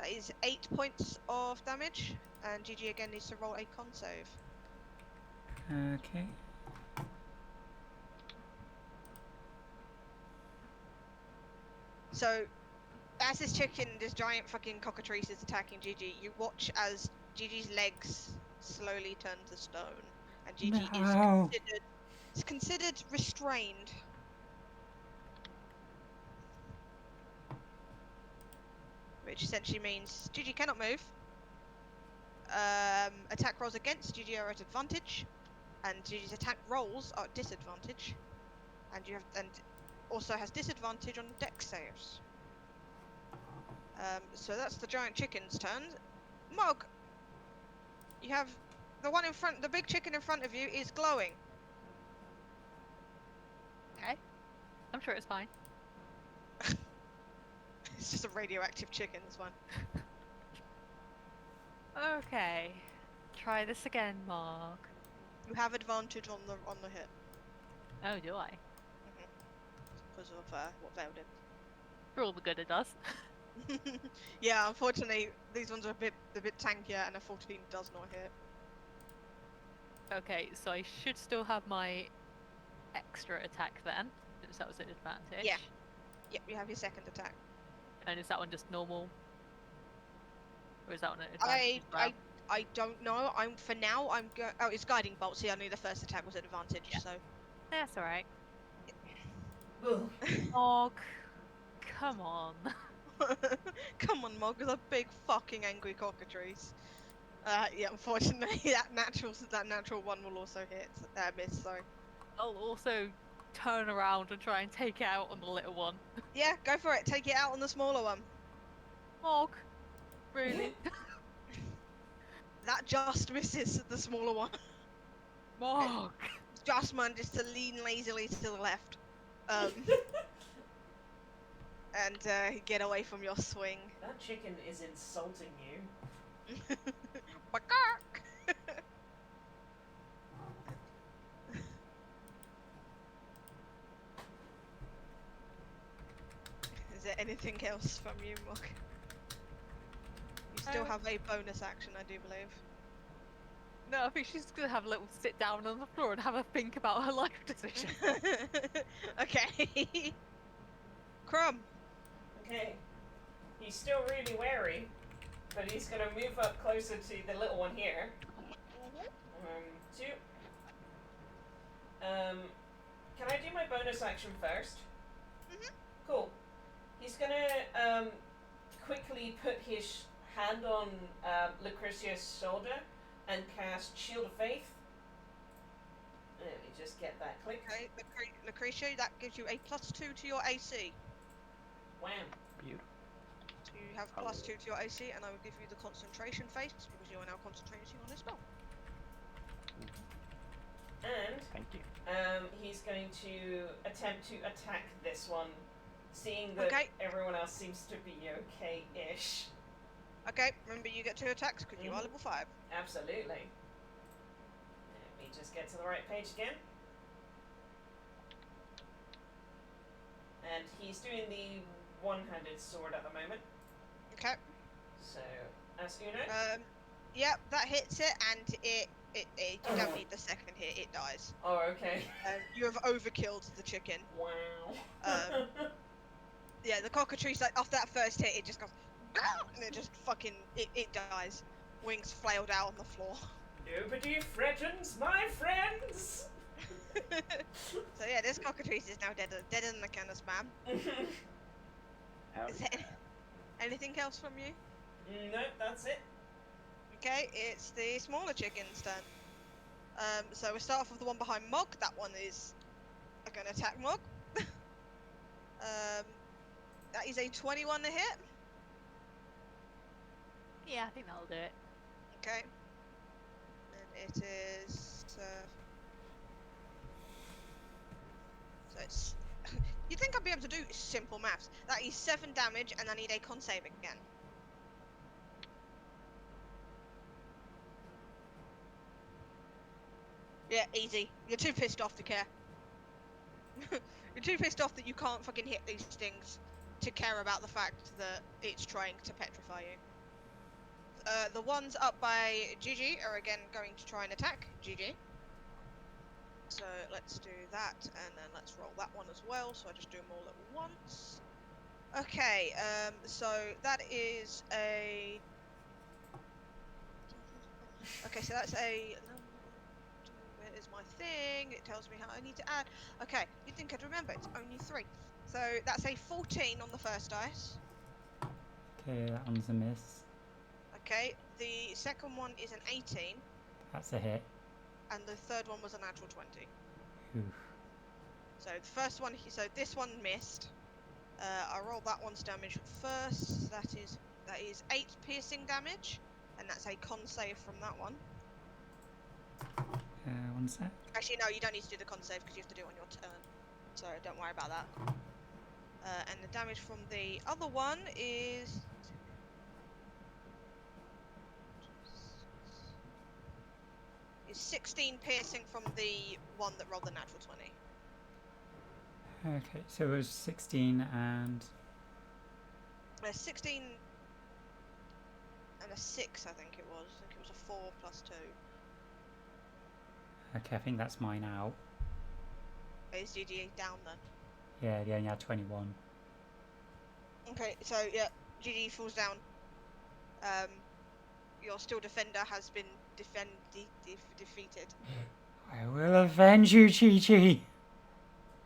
is 8 points of damage, and Gigi again needs to roll a con save.
Okay.
So, as this chicken, this giant fucking cockatrice is attacking Gigi, you watch as Gigi's legs slowly turn to stone, and Gigi
No.
is considered restrained. Which essentially means Gigi cannot move. Attack rolls against Gigi are at advantage, and Gigi's attack rolls are at disadvantage. And also has disadvantage on dex saves. So that's the giant chicken's turn. Mog, you have the one in front. The big chicken in front of you is glowing.
Okay. I'm sure it's fine.
It's just a radioactive chicken. This one.
Okay. Try this again, Mark.
You have advantage on the hit
Oh, do I?
because of what Vale did.
For all the good it does.
Yeah, unfortunately, these ones are a bit tankier, and a 14 does not hit.
Okay, so I should still have my extra attack then, since that was an advantage.
Yeah. Yep, you have your second attack.
And is that one just normal? Or is that one an advantage as well?
I don't know. For now. Oh, it's guiding bolt. See, I knew the first attack was an advantage.
Yeah.
So.
That's alright.
Ugh.
Og, come on.
Come on, Mog, the big fucking angry cockatrice. Yeah, unfortunately, that natural one will also miss. Sorry.
I'll also turn around and try and take it out on the little one.
Yeah, go for it. Take it out on the smaller one.
Og, really?
That just misses the smaller one.
Mog.
Just manages to lean lazily to the left. And get away from your swing.
That chicken is insulting you.
Bakak! Is there anything else from you, Mog? You still have a bonus action, I do believe.
No, I think she's gonna have a little sit down on the floor and have a think about her life decision.
Okay. Crumb.
Okay. He's still really wary, but he's gonna move up closer to the little one here. Two. Can I do my bonus action first? Cool. He's gonna quickly put his hand on Lucretia's shoulder and cast Shield of Faith. Let me just get that click.
Okay, Lucretia, that gives you a +2 to your AC.
Wham.
Beautiful.
So you have +2 to your AC, and I will give you the concentration phase because you are now concentrating on this spell.
And
Thank you.
he's going to attempt to attack this one, seeing that everyone else seems to be okay-ish.
Okay, remember you get 2 attacks because you are level 5.
Absolutely. Let me just get to the right page again. And he's doing the one-handed sword at the moment.
Okay.
So, as Uno.
Yep, that hits it, and you don't need the second hit, it dies.
Oh, okay.
You have overkilled the chicken.
Wow.
Yeah, the cockatrice, like, after that first hit, it just goes, and it just fucking, it dies. Wings flailed out on the floor.
Nobody threatens my friends!
So yeah, this cockatrice is now deader than the can of spam. Is there anything else from you?
No, that's it.
Okay, it's the smaller chicken's turn. So we start off with the one behind Mog. That one is gonna attack Mog. That is a 21 to hit.
Yeah, I think that'll do it.
Okay. And it is. So it's. You'd think I'd be able to do simple maths. That is 7 damage, and I need a con save again. Yeah, easy. You're too pissed off to care. You're too pissed off that you can't fucking hit these things to care about the fact that it's trying to petrify you. The ones up by Gigi are again going to try and attack Gigi. So let's do that, and then let's roll that one as well. So I just do them all at once. Okay, so that is a... Okay, so that's a... Where is my thing? It tells me how I need to add. Okay, you'd think I'd remember, it's only 3. So that's a 14 on the first dice.
Okay, that one's a miss.
Okay, the second one is an 18,
That's a hit.
and the third one was a natural 20.
Oof.
So the first one, so this one missed. I rolled that one's damage first. That is 8 piercing damage, and that's a con save from that one.
One sec.
Actually, no, you don't need to do the con save because you have to do it on your turn. So don't worry about that. And the damage from the other one is... is 16 piercing from the one that rolled the natural 20.
Okay, so it was 16 and
16 and a 6, I think it was. I think it was a 4 plus 2.
okay, I think that's mine out.
Is GG down then?
Yeah, they only had 21.
Okay, so yeah, GG falls down. Your steel defender has been defeated.
I will avenge you, Chi-Chi!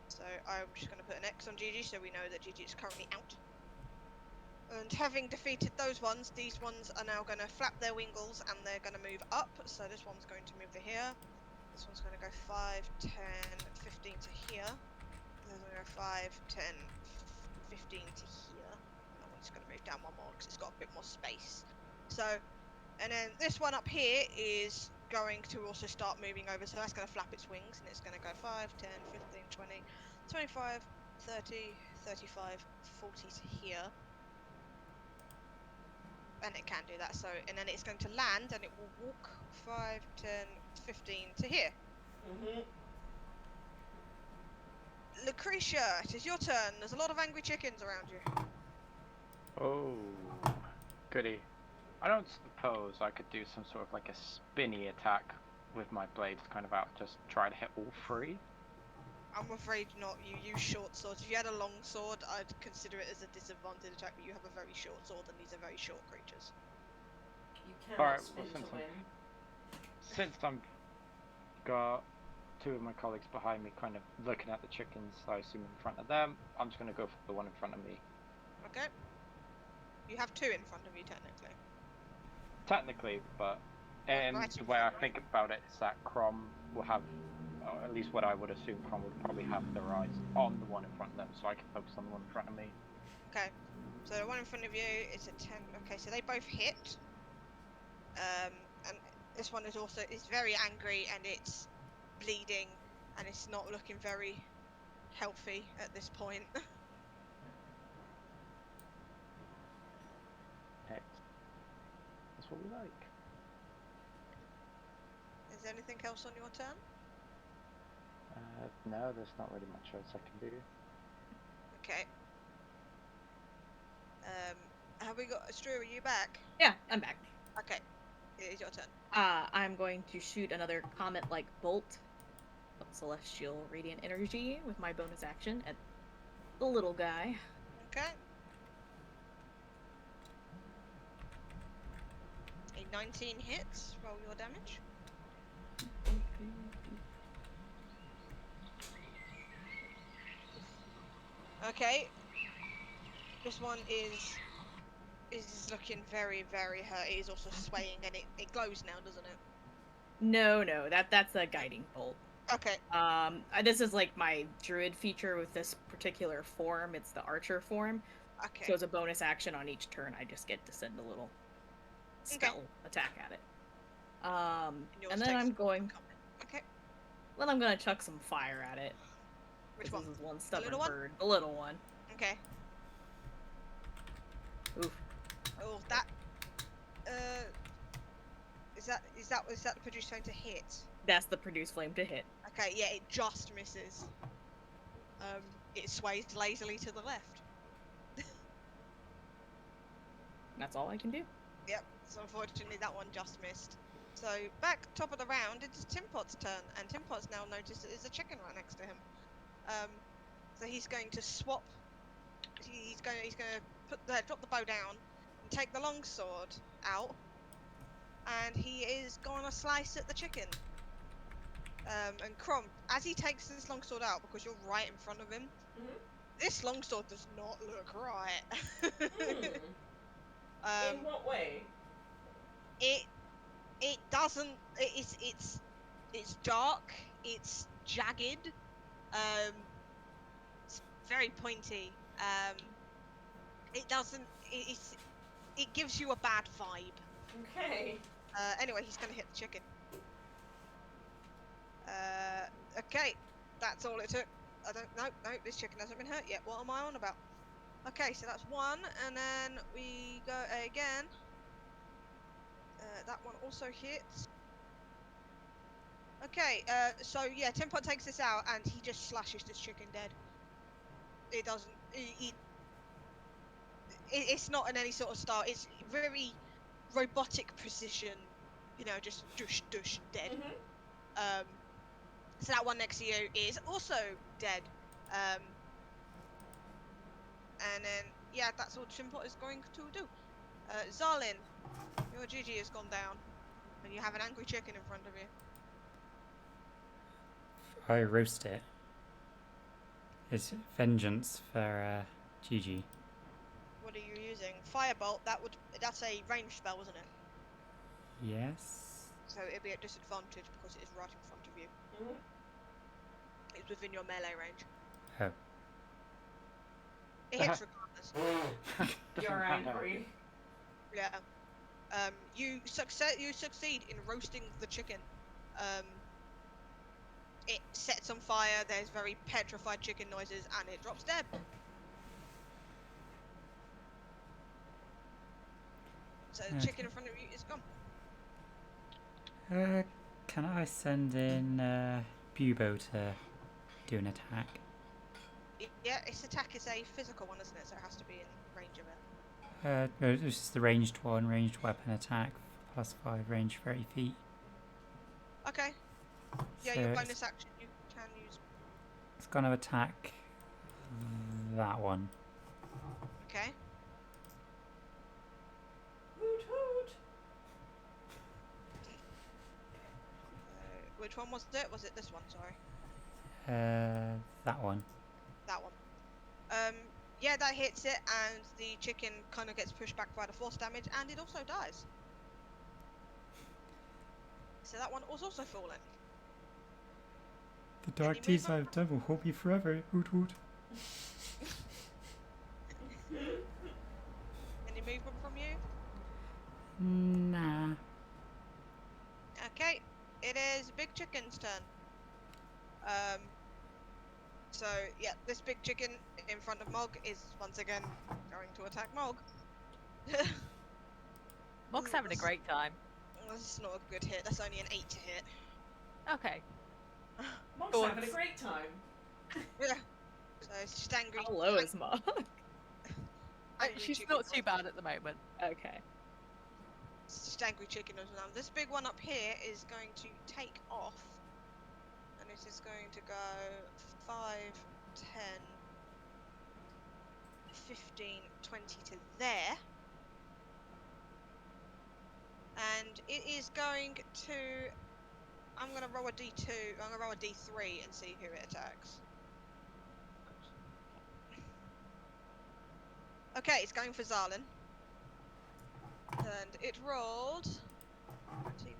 So I'm just going to put an X on GG so we know that GG is currently out. And having defeated those ones, these ones are now going to flap their wingles and they're going to move up. So this one's going to move to here. This one's going to go 5, 10, 15 to here. This one's going to go 5, 10, 15 to here. That one's going to move down one more because it's got a bit more space. So, and then this one up here is going to also start moving over. So that's going to flap its wings and it's going to go 5, 10, 15, 20, 25, 30, 35, 40 to here. And it can do that, so, and then it's going to land and it will walk 5, 10, 15 to here. Lucretia, it is your turn. There's a lot of angry chickens around you.
Oh, goody. I don't suppose I could do some sort of like a spinny attack with my blades kind of out, just try to hit all 3?
I'm afraid not. You use short swords. If you had a long sword, I'd consider it as a disadvantage attack, but you have a very short sword and these are very short creatures.
You cannot
Alright,
spin
well,
to win.
Since I'm got 2 of my colleagues behind me kind of looking at the chickens, I assume in front of them, I'm just going to go for the one in front of me.
Okay. You have 2 in front of you, technically.
Technically, but and
Right in
the way I
front of
think about it is that Crom will have, or at least what I would assume, Crom would probably have their eyes on the one in front of them, so I can focus on the one in front of me.
Okay. So the one in front of you is a 10. Okay, so they both hit. And this one is also very angry and it's bleeding and it's not looking very healthy at this point.
Heck. That's what we like.
Is there anything else on your turn?
No, there's not really much else I can do.
Okay. Have we got Stru? Are you back?
Yeah, I'm back.
Okay. It is your turn.
I'm going to shoot another comet-like bolt of celestial radiant energy with my bonus action at the little guy.
Okay. A 19 hits. Roll your damage. Okay. This one is looking very, very hurt. It is also swaying and it glows now, doesn't it?
No, that's a guiding bolt.
Okay.
This is like my druid feature with this particular form. It's the archer form.
Okay.
So as a bonus action on each turn, I just get to send a little spell attack at it. And then I'm going.
Okay.
Then I'm gonna chuck some fire at it.
Which
'cause
one?
This is one stubborn
little one?
bird. The little one.
Okay.
Oof.
Oh, that. Is that the produce flame to hit?
That's the produce flame to hit.
Okay, yeah, it just misses. It sways lazily to the left.
That's all I can do.
Yep. So unfortunately, that one just missed. So back top of the round, it's Timpot's turn, and Timpot's now noticed that there's a chicken right next to him. So he's going to swap. He's going to drop the bow down and take the long sword out, and he is going to slice at the chicken. And Crom, as he takes this long sword out, because you're right in front of him, this long sword does not look right.
In what way?
It doesn't. It's dark. It's jagged. very pointy. It doesn't. It gives you a bad vibe.
Okay.
Anyway, he's gonna hit the chicken. Okay, that's all it took. I don't. No, this chicken hasn't been hurt yet. What am I on about? Okay, so that's one, and then we go again. That one also hits. Okay, so yeah, Timpot takes this out, and he just slashes this chicken dead. It doesn't. It's not in any sort of style. It's very robotic precision. You know, just dush dush dead.
Mhm.
So that one next to you is also dead. And then yeah, that's all Timpot is going to do. Zarlin, your GG has gone down, and you have an angry chicken in front of you.
I roast it. It's vengeance for Gigi.
What are you using? Firebolt. That's a ranged spell, isn't it?
Yes.
So it'd be at disadvantage because it is right in front of you.
Mhm.
It's within your melee range.
Oh.
It hits regardless.
You're angry.
Yeah. You succeed in roasting the chicken. It sets on fire. There's very petrified chicken noises, and it drops dead. So the
Okay.
chicken in front of you is gone.
Can I send in Bubo to do an attack?
Yeah, its attack is a physical one, isn't it? So it has to be in range of it.
No, it's just the ranged one, ranged weapon attack, +5, range 30 feet.
Okay. Yeah,
So
your
it's-
bonus action you can use.
It's gonna attack that one.
Okay.
Hoot hoot.
Which one was it? Was it this one? Sorry.
That one.
That one. Yeah, that hits it, and the chicken kind of gets pushed back by the force damage, and it also dies. So that one was also fallen.
The dark
Any
deeds
movement?
I've done will haunt me forever. Hoot hoot.
Any movement from you?
Nah.
Okay, it is Big Chicken's turn. So yeah, this big chicken in front of Mog is once again going to attack Mog.
Mog's having a great time.
That's not a good hit. That's only an 8 to hit.
Okay.
Mog's
Go on.
having a great time.
Yeah. So it's just angry.
How low is Mog?
angry
She's
chicken
not too
noise.
bad at the moment.
Okay.
It's just angry chicken noise now. This big one up here is going to take off, and it is going to go 5, 10, 15, 20 to there. And it is going to... I'm going to roll a d2, I'm going to roll a d3 and see who it attacks. Okay, it's going for Zarlin. And it rolled...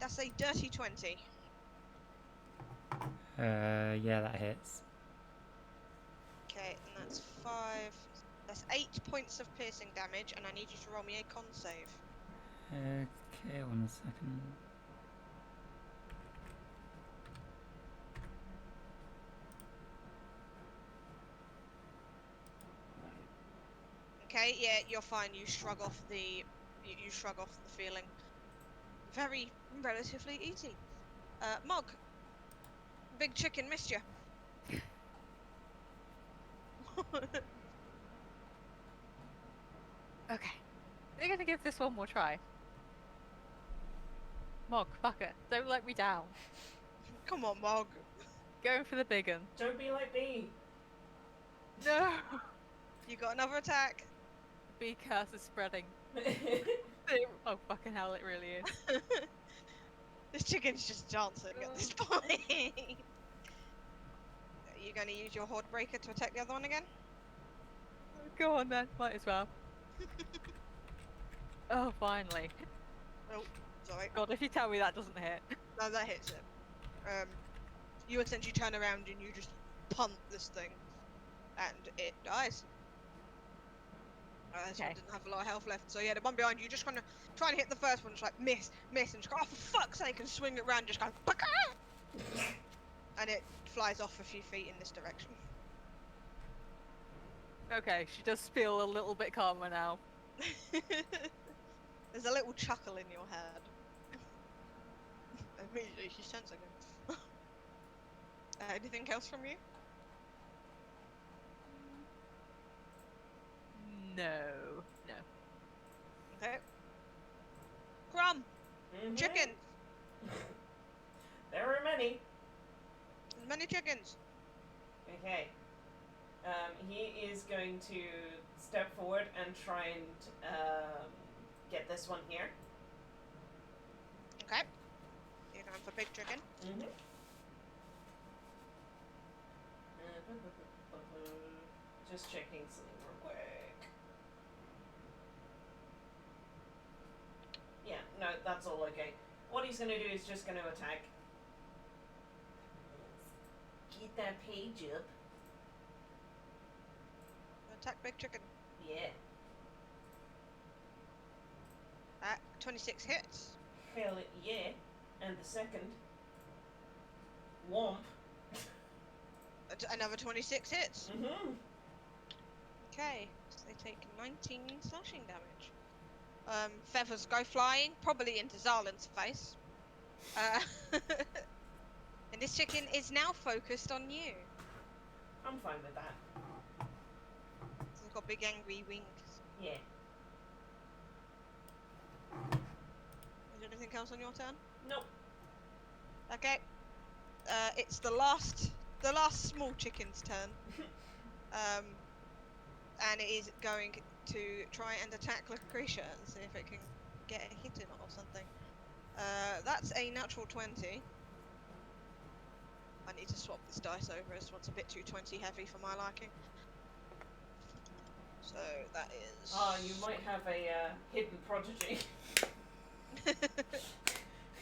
That's a dirty 20.
Yeah, that hits.
Okay, and that's 5... That's 8 points of piercing damage, and I need you to roll me a con save.
Okay, 1 second.
Okay, yeah, you're fine. You shrug off the... You shrug off the feeling. Very relatively easy. Mog. Big chicken missed you.
Okay. We're gonna give this one more try. Mog, fucker, don't let me down.
Come on, Mog.
Going for the big one.
Don't be like me.
No!
You got another attack.
Big curse is spreading. Oh fucking hell, it really is.
This chicken's just dancing at this point. Are you going to use your Horde Breaker to attack the other one again?
Go on then, might as well. Oh, finally.
Oh, sorry.
God, if you tell me that doesn't hit.
No, that hits it. You essentially turn around and you just punt this thing. and it dies. This one
Okay.
didn't have a lot of health left, so yeah, the one behind you just kind of trying to hit the first one, just like miss, and just go, oh for fuck's sake, and swing it around, just go, "Baka!" And it flies off a few feet in this direction.
Okay, she does feel a little bit calmer now.
There's a little chuckle in your head. Immediately she turns again. Anything else from you?
No.
Okay. Crumb!
Mhm.
Chicken!
There are many.
Many chickens!
Okay. He is going to step forward and try and get this one here.
Okay. You're going for big chicken.
Mm-hmm. Just checking something real quick. Yeah, no, that's all okay. What he's gonna do is just gonna attack. Get that page up.
Attack big chicken.
Yeah.
26 hits.
Hell yeah. And the second. Womp.
Another 26 hits.
Mm-hmm.
Okay. So they take 19 slashing damage. Feathers go flying, probably into Zarlin's face. And this chicken is now focused on you.
I'm fine with that.
So it's got big angry wings.
Yeah.
Is there anything else on your turn?
Nope.
Okay. It's the last small chicken's turn. And it is going to try and attack Lucretia and see if it can get a hit in it or something. That's a natural 20. I need to swap this dice over. This one's a bit too 20 heavy for my liking. So that is.
Oh, you might have a hidden prodigy.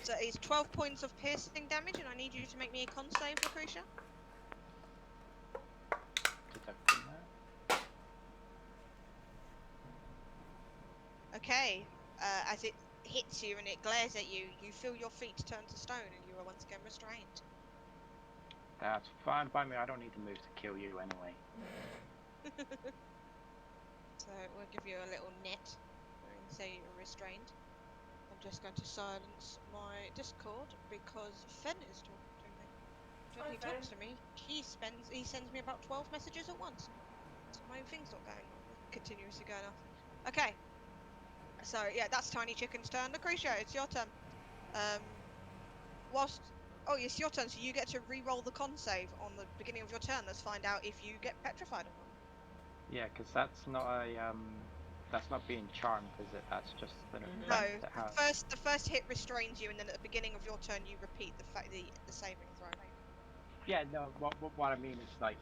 So it's 12 points of piercing damage, and I need you to make me a con save, Lucretia.
Deducting that.
Okay. As it hits you and it glares at you, you feel your feet turn to stone, and you are once again restrained.
That's fine by me. I don't need to move to kill you anyway.
So we'll give you a little net and say you're restrained. I'm just going to silence my Discord because Fen is talking to me. When
Hi,
he
Fen.
talks to me, he sends me about 12 messages at once. So my thing's not going continuously going off. Okay. So yeah, that's Tiny Chicken's turn. Lucretia, it's your turn. Oh, it's your turn, so you get to re-roll the con save on the beginning of your turn. Let's find out if you get petrified or not.
Yeah, because that's not a that's not being charmed, is it? That's just an
Mhm.
effect
No,
it has.
the first hit restrains you, and then at the beginning of your turn, you repeat the saving throw.
Yeah, no. What I mean is like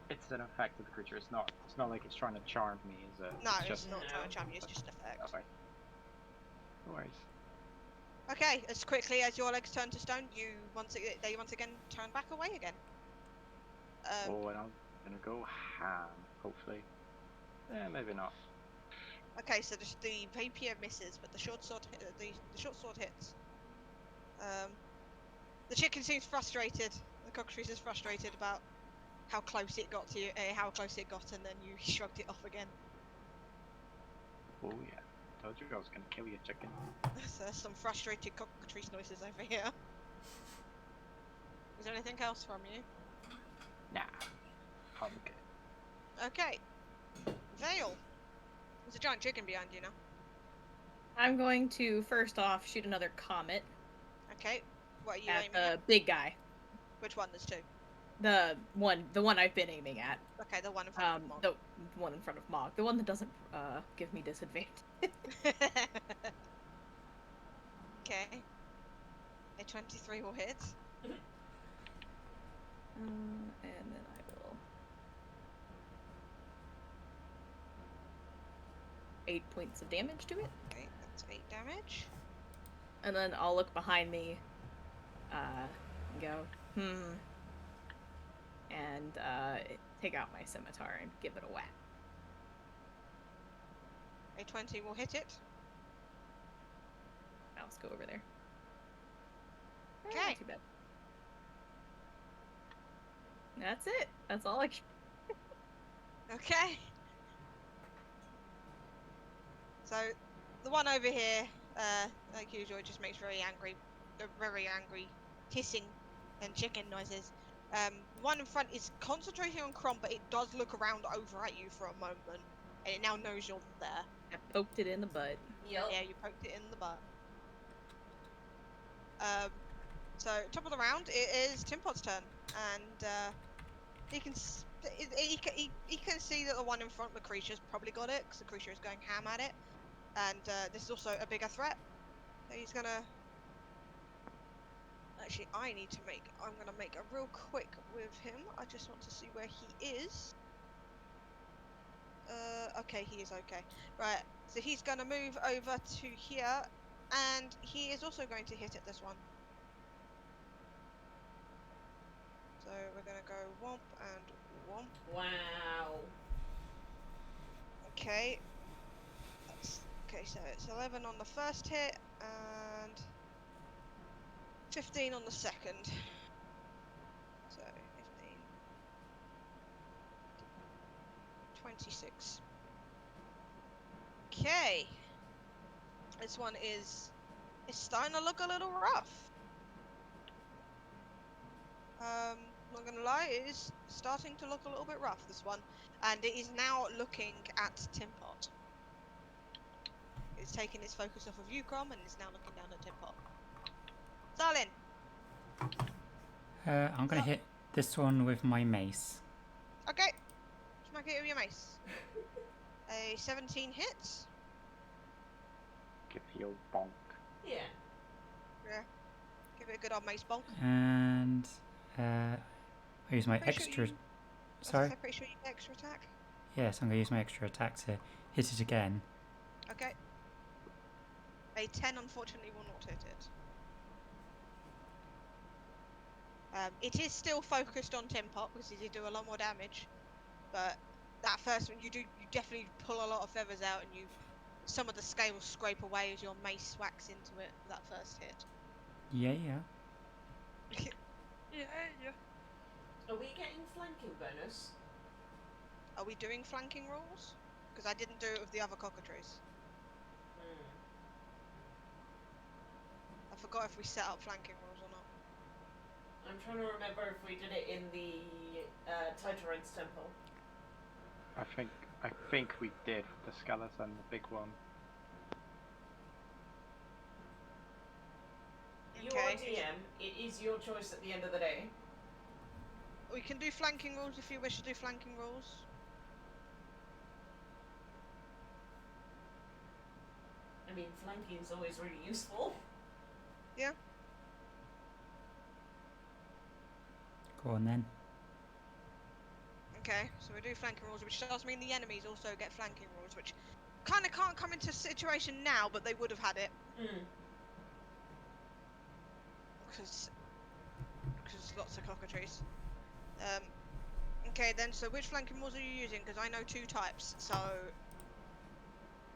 it's an effect of the creature. It's not like it's trying to charm me, is it?
No,
it's
it's
just
not trying
No.
to charm you. It's just an effect.
okay. No worries.
Okay, as quickly as your legs turn to stone, they once again turn back away again.
Oh, and I'm gonna go ham. Hopefully. Maybe not.
Okay, so the rapier misses, but the short sword hits. The chicken seems frustrated. The cockatrice is frustrated about how close it got to you, and then you shrugged it off again.
Oh yeah. Told you I was gonna kill you, chicken.
So there's some frustrated cockatrice noises over here. Is there anything else from you?
Nah. I'm good.
Okay. Vale. There's a giant chicken behind you now.
I'm going to first off shoot another comet
Okay. What are you
at
aiming
the
at?
big guy.
Which one? There's two.
The one I've been aiming at.
Okay, the one in front of Mog.
The one in front of Mog. The one that doesn't give me disadvantage.
Okay. A 23 will hit.
And then I will 8 points of damage to it.
Okay, that's 8 damage.
And then I'll look behind me, and go, And take out my scimitar and give it a whack.
A 20 will hit it.
Now let's go over there.
Okay.
Not too bad. That's it. That's all I can.
Okay. So, the one over here, like usual, just makes very angry, hissing and chicken noises. The one in front is concentrating on Crom, but it does look around over at you for a moment, and it now knows you're there.
I poked it in the butt.
Yep.
Yeah, you poked it in the butt. So top of the round, it is Timpot's turn, and he can he can see that the one in front, the creature's probably got it, because the creature is going ham at it, and this is also a bigger threat. So he's gonna. Actually, I'm gonna make a real quick with him. I just want to see where he is. Okay, he is okay. Right, so he's gonna move over to here, and he is also going to hit at this one. So we're gonna go womp and womp.
Wow.
Okay. Okay, so it's 11 on the first hit and 15 on the second. So 15. 26. Okay. This one is starting to look a little rough. Not gonna lie, it is starting to look a little bit rough, this one. And it is now looking at Timpot. It's taking its focus off of you, Crom, and is now looking down at Timpot. Starlin!
I'm gonna hit this one with my mace.
Okay. Smack it with your mace. A 17 hits.
Give you a bonk.
Yeah.
Yeah. Give it a good old mace bonk.
And I use my
Pretty sure
extra.
you-
Sorry.
I'm pretty sure you get extra attack.
Yes, I'm gonna use my extra attack to hit it again.
Okay. A 10 unfortunately will not hit it. It is still focused on Timpot because he did do a lot more damage. But that first one, you definitely pull a lot of feathers out, and some of the scales scrape away as your mace whacks into it. That first hit.
Yeah.
Yeah.
Are we getting flanking bonus?
Are we doing flanking rules? Because I didn't do it with the other cockatrice. I forgot if we set up flanking rules or not.
I'm trying to remember if we did it in the Titan's temple.
I think we did the skeleton, the big one.
You
Okay.
are DM. It is your choice at the end of the day.
We can do flanking rules if you wish to do flanking rules.
I mean, flanking is always really useful.
Yeah.
Go on then.
Okay, so we do flanking rules, which does mean the enemies also get flanking rules, which kind of can't come into situation now, but they would have had it. Because lots of cockatrices. Okay then, so which flanking rules are you using? Because I know two types, so...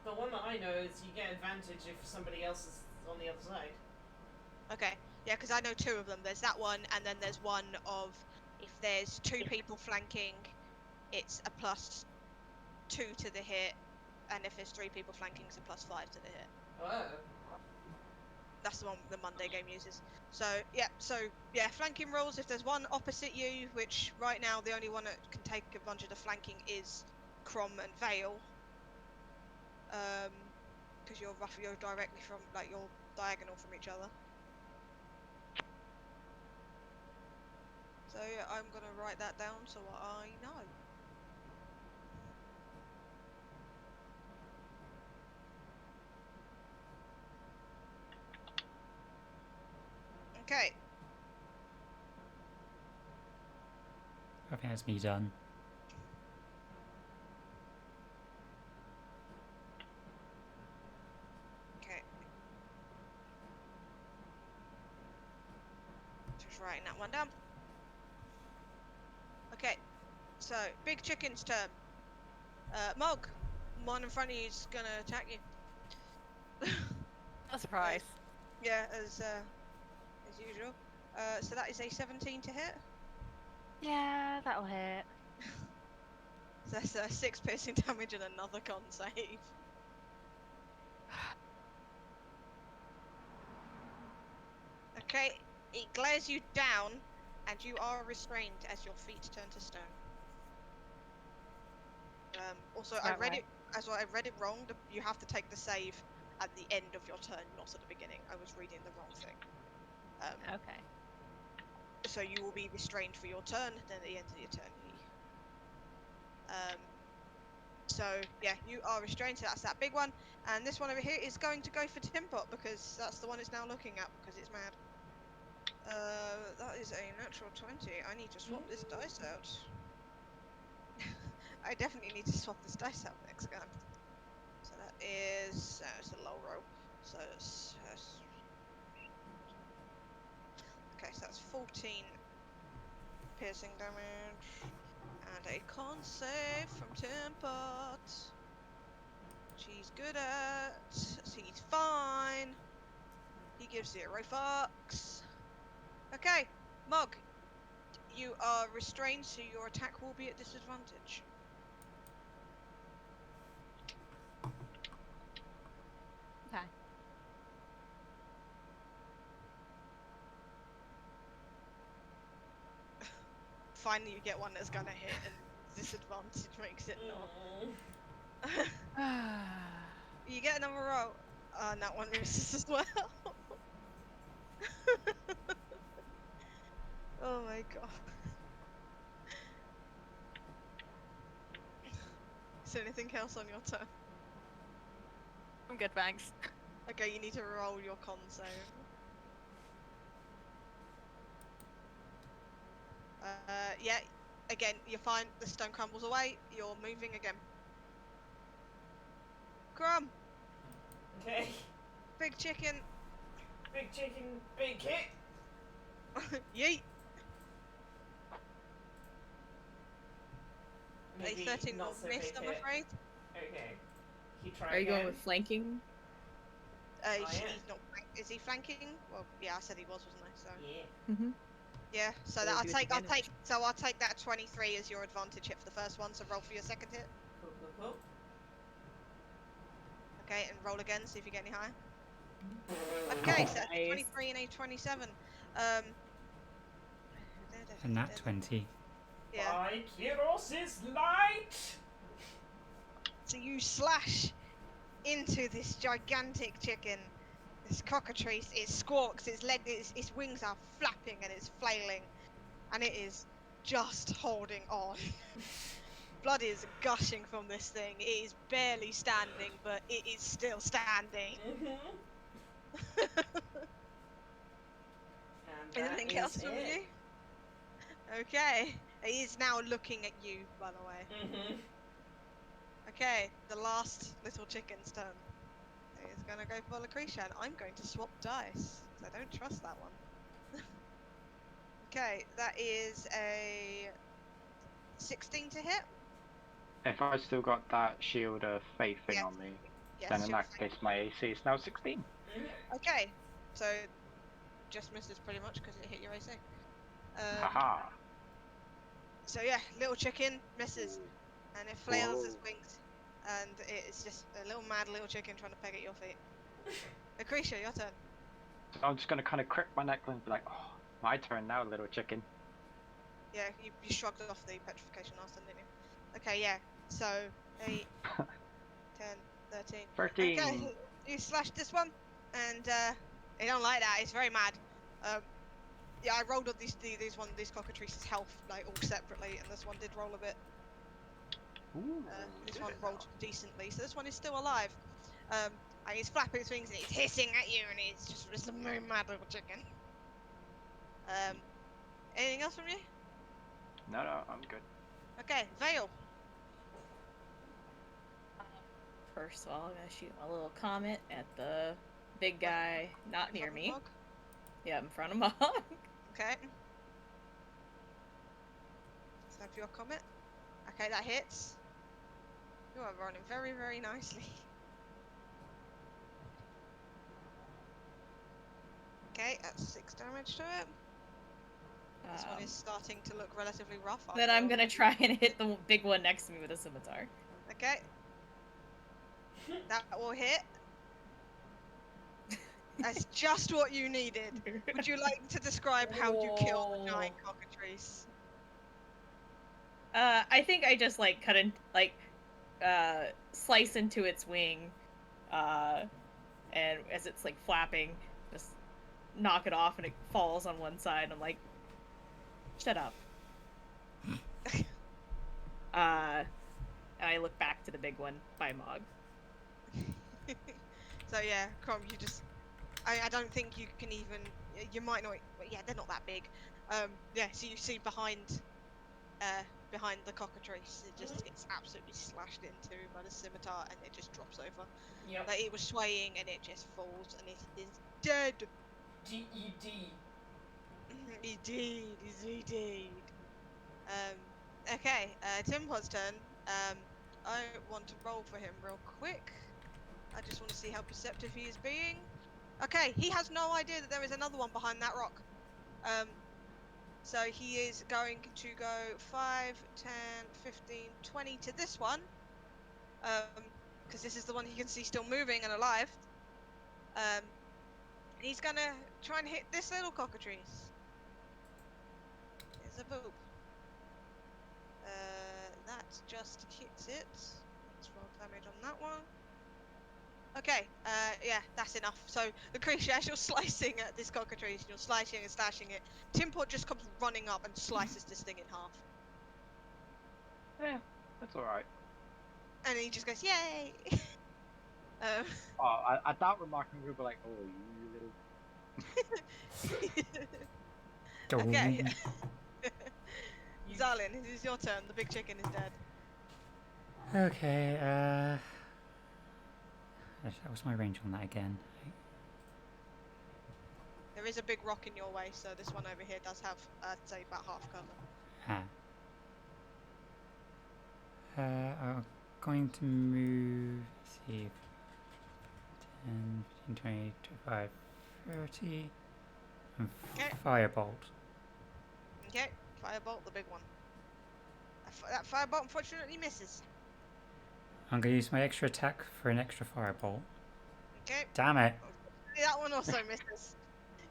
The one that I know is you get advantage if somebody else is on the other side.
Okay, yeah, because I know two of them. There's that one, and then there's one of if there's two people flanking, it's a +2 to the hit, and if there's 3 people flanking, it's a +5 to the hit.
Oh.
That's the one the Monday game uses. So yeah, flanking rules. If there's one opposite you, which right now the only one that can take advantage of the flanking is Crom and Vale, because you're directly from you're diagonal from each other. So yeah, I'm gonna write that down so I know. Okay.
I think that's me done.
Okay. Just writing that one down. Okay. So, big chicken's turn. Mog, one in front of you is gonna attack you.
A surprise.
Yeah, as usual. So that is a 17 to hit.
Yeah, that'll hit.
So that's 6 piercing damage and another con save. Okay, it glares you down, and you are restrained as your feet turn to stone. Also, I
About
read
right.
it as well. I read it wrong. You have to take the save at the end of your turn, not at the beginning. I was reading the wrong thing.
Okay.
So you will be restrained for your turn, then at the end of your turn. So yeah, you are restrained. So that's that big one, and this one over here is going to go for Timpot because that's the one it's now looking at because it's mad. That is a natural 20. I need to swap this dice out. I definitely need to swap this dice out next game. So that is it's a low roll. So it's okay. So that's 14 piercing damage and a con save from Timpot. She's good at. So he's fine. He gives 0 fucks. Okay, Mog, you are restrained, so your attack will be at disadvantage.
Okay.
Finally, you get one that's gonna hit, and disadvantage makes it not. You get another roll. And that one misses as well. Oh my god. Is there anything else on your turn?
I'm good, thanks.
Okay, you need to roll your con save. Yeah, again, you're fine. The stone crumbles away. You're moving again. Crumb,
Okay.
big chicken.
Big chicken, big hit.
Yeet. A
Maybe
13
not
will
so
miss,
big
I'm
hit.
afraid.
Okay. He tried
Are you
again.
going with flanking?
I
He's
am.
not. Is he flanking? Well, yeah, I said he was, wasn't I? So
Yeah.
Mm-hmm.
yeah. So
So
that
do it advantage.
I'll take that 23 as your advantage hit for the first one. So roll for your second hit.
Cool, cool, cool.
Okay, and roll again. See if you get any higher. Okay, so that's a
Nice.
23 and a 27. Um.
And that 20.
Yeah.
By Kyros' light!
So you slash into this gigantic chicken, this cockatrice. It squawks, its wings are flapping and it's flailing, and it is just holding on. Blood is gushing from this thing. It is barely standing, but it is still standing.
And that
Anything
is
else from
it.
you? Okay. It is now looking at you, by the way. Okay, the last little chicken's turn. It's gonna go for Lucretia, and I'm going to swap dice, because I don't trust that one. Okay, that is a 16 to hit.
If I still got that shield of faith thing
Yes.
on me,
Yes,
then in
you're
that
fine.
case my AC is now 16.
Okay, so just misses pretty much because it hit your AC.
Haha.
So yeah, little chicken misses, and it flails its
Whoa.
wings, and it's just a little mad little chicken trying to peg at your feet. Lucretia, your turn.
So I'm just gonna kind of crick my neck and be like, oh, my turn now, little chicken.
Yeah, you shrugged off the petrification last time, didn't you? Okay, yeah. So 8, 10, 13.
13.
Okay, you slashed this one, and it don't like that. It's very mad. Yeah, I rolled up these cockatrices' health like all separately, and this one did roll a bit.
Ooh,
This
did
one
it
rolled decently, so this one is still alive. And he's flapping his wings and he's hissing at you, and he's just a very mad little chicken. Anything else from you?
No, I'm good.
Okay, Vale.
First of all, I'm gonna shoot a little comet at the big guy not near me.
Mog.
Yeah, in front of Mog.
Okay. So for your comment. Okay, that hits. You are running very, very nicely. Okay, that's 6 damage to it. This one is starting to look relatively rough.
Then
after
I'm
all.
gonna try and hit the big one next to me with a scimitar.
Okay. That will hit. That's just what you needed. Would you like to describe how you kill the giant cockatrice?
I think I just like cut in, like, slice into its wing, and as it's like flapping, just knock it off and it falls on one side. I'm like, shut up. And I look back to the big one by Mog.
So yeah, Crom, you just... I don't think you can even... You might not... Yeah, they're not that big. Yeah, so you see behind the cockatrice, it just gets absolutely slashed into by the scimitar and it just drops over.
Yep.
Like, it was swaying and it just falls and it is dead.
D-E-D.
Indeed, indeed. Okay, Timpod's turn. I want to roll for him real quick. I just want to see how perceptive he is being. Okay, he has no idea that there is another one behind that rock. So he is going to go 5, 10, 15, 20 to this one. Because this is the one he can see still moving and alive. He's gonna try and hit this little cockatrice. There's a boop. That just hits it. Let's roll damage on that one. Okay, yeah, that's enough. So the creature, as you're slicing at this cockatrice, you're slicing and slashing it, Timport just comes running up and slices this thing in half.
Yeah, that's alright.
And he just goes, yay!
At that remark, we were like, oh, you little...
Okay. Zalin, it is your turn. The big chicken is dead.
Okay, what's my range on that again?
There is a big rock in your way, so this one over here does have, I'd say, about half cover.
I'm going to move, let's see, 10, 15, 20, 25, 30, and
Okay.
Firebolt.
Okay, firebolt, the big one. That firebolt unfortunately misses.
I'm going to use my extra attack for an extra Firebolt.
Okay.
Damn it!
That one also misses.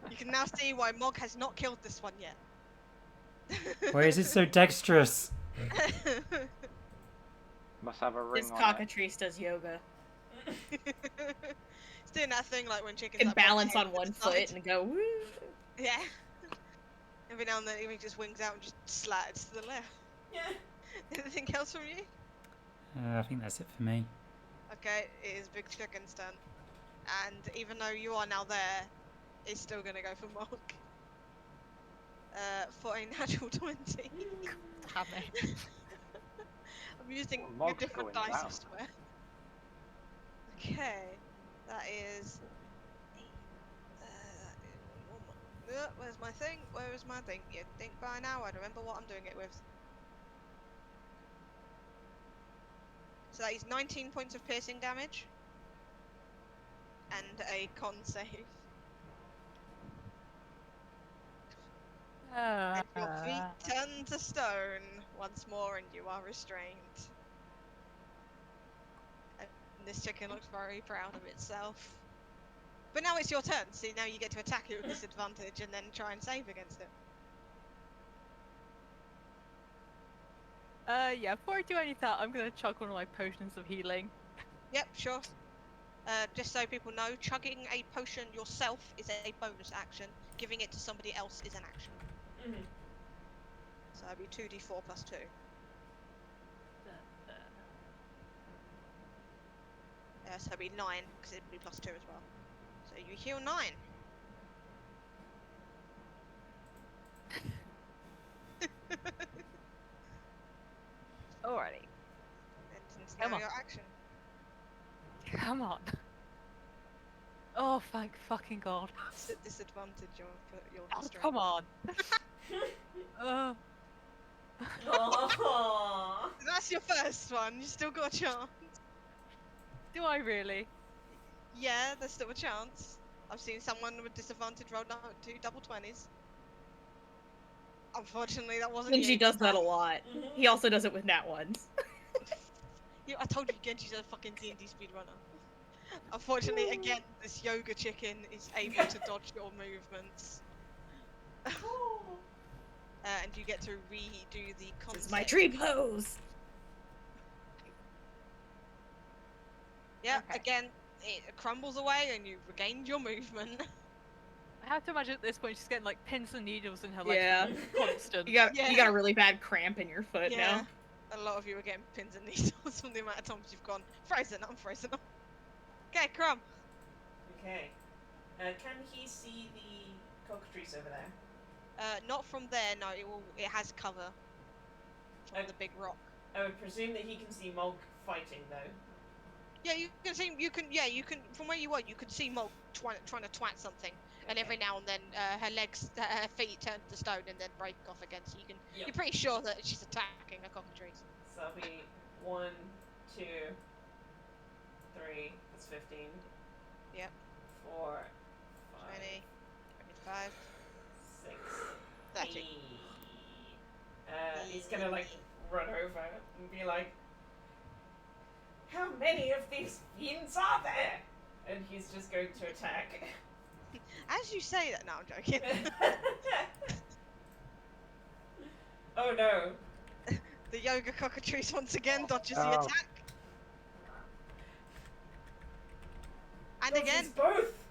You can now see why Mog has not killed this one yet.
Why is it so dexterous?
Must have a ring
This
on
cockatrice does yoga.
It's doing that thing like when chickens
Can
like,
balance
pop
on
their
one
head to the
foot
side.
and go woo.
Yeah. Every now and then he just wings out and just slides to the left.
Yeah.
Anything else from you?
I think that's it for me.
Okay, it is Big Chicken's turn. And even though you are now there, it's still gonna go for Mog. For a natural 20.
Damn it.
I'm using
Well,
a
Mog's
different
going
dice, I
down.
swear. Okay, that is... where's my thing? Where is my thing? You'd think by now I'd remember what I'm doing it with. So that is 19 points of piercing damage. And a con save. And your feet turn to stone once more and you are restrained. And this chicken looks very proud of itself. But now it's your turn, so now you get to attack it with disadvantage and then try and save against it.
Yeah, before I do any of that, I'm gonna chug one of my potions of healing.
Yep, sure. Just so people know, chugging a potion yourself is a bonus action. Giving it to somebody else is an action.
Mm-hmm.
So that'd be 2d4 plus 2. So it'd be 9, because it'd be plus 2 as well. So you heal 9. Alrighty. And it's
Come
now
on.
your action.
Come on. Oh, thank fucking God.
It's at disadvantage your
Oh,
strength.
come on.
Aww.
That's your first one. You still got a chance.
Do I really?
Yeah, there's still a chance. I've seen someone with disadvantage roll down 2 double 20s. Unfortunately, that wasn't
Genji
you.
does that a lot. He also does it with nat ones.
I told you Genji's a fucking D&D speedrunner. Unfortunately, again, this yoga chicken is able to dodge your movements.
Cool.
And you get to redo the
This
concept.
is my tree pose.
Yeah,
Okay.
again, it crumbles away and you've regained your movement.
I have to imagine at this point she's getting like pins and needles in her legs.
Yeah.
Constant.
You got
Yeah.
a really bad cramp in your foot
Yeah.
now.
A lot of you are getting pins and needles from the amount of times you've gone, frozen, I'm frozen. Okay, Crumb.
Okay. Can he see the cockatrice over there?
Not from there, no, it has cover from
Okay.
the big rock.
I would presume that he can see Mog fighting though.
Yeah, you can, from where you are, you could see Mog trying to twat something. And every
Okay.
now and then, her feet turn to stone and then break off again. So
Yep.
you're pretty sure that she's attacking a cockatrice.
So that'll be 1, 2, 3. That's 15.
Yep.
4, 5,
20, 25,
6,
30.
He's gonna like run over and be like, "How many of these fiends are there?" And he's just going to attack.
As you say that, no, I'm joking.
Oh no!
The yoga cockatrice once again dodges the
Oh.
attack. And
Dodges
again,
both.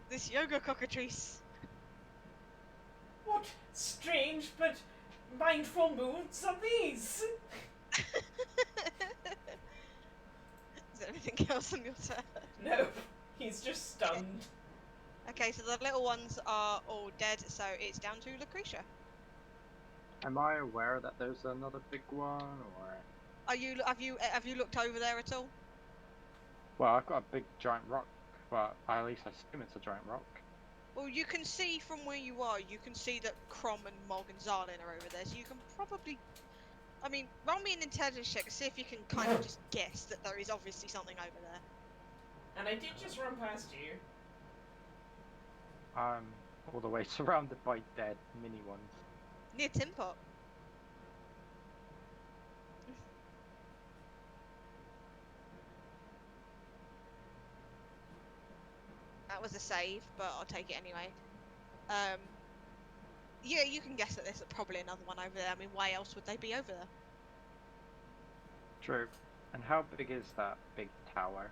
this yoga cockatrice.
What strange but mindful moves are these?
Is there anything else on your turn?
No, he's just stunned.
Okay, so the little ones are all dead, so it's down to Lucretia.
Am I aware that there's another big one, or?
Have you looked over there at all?
Well, I've got a big giant rock, but at least I assume it's a giant rock.
Well, you can see from where you are, you can see that Crom and Mog and Zarlin are over there, so you can probably... I mean, roll me an intelligence check to see if you can kind of just guess that there is obviously something over there.
And I did just run past you.
I'm all the way surrounded by dead mini ones.
Near Tin Pot. That was a save, but I'll take it anyway. Yeah, you can guess that there's probably another one over there. I mean, why else would they be over there?
True. And how big is that big tower?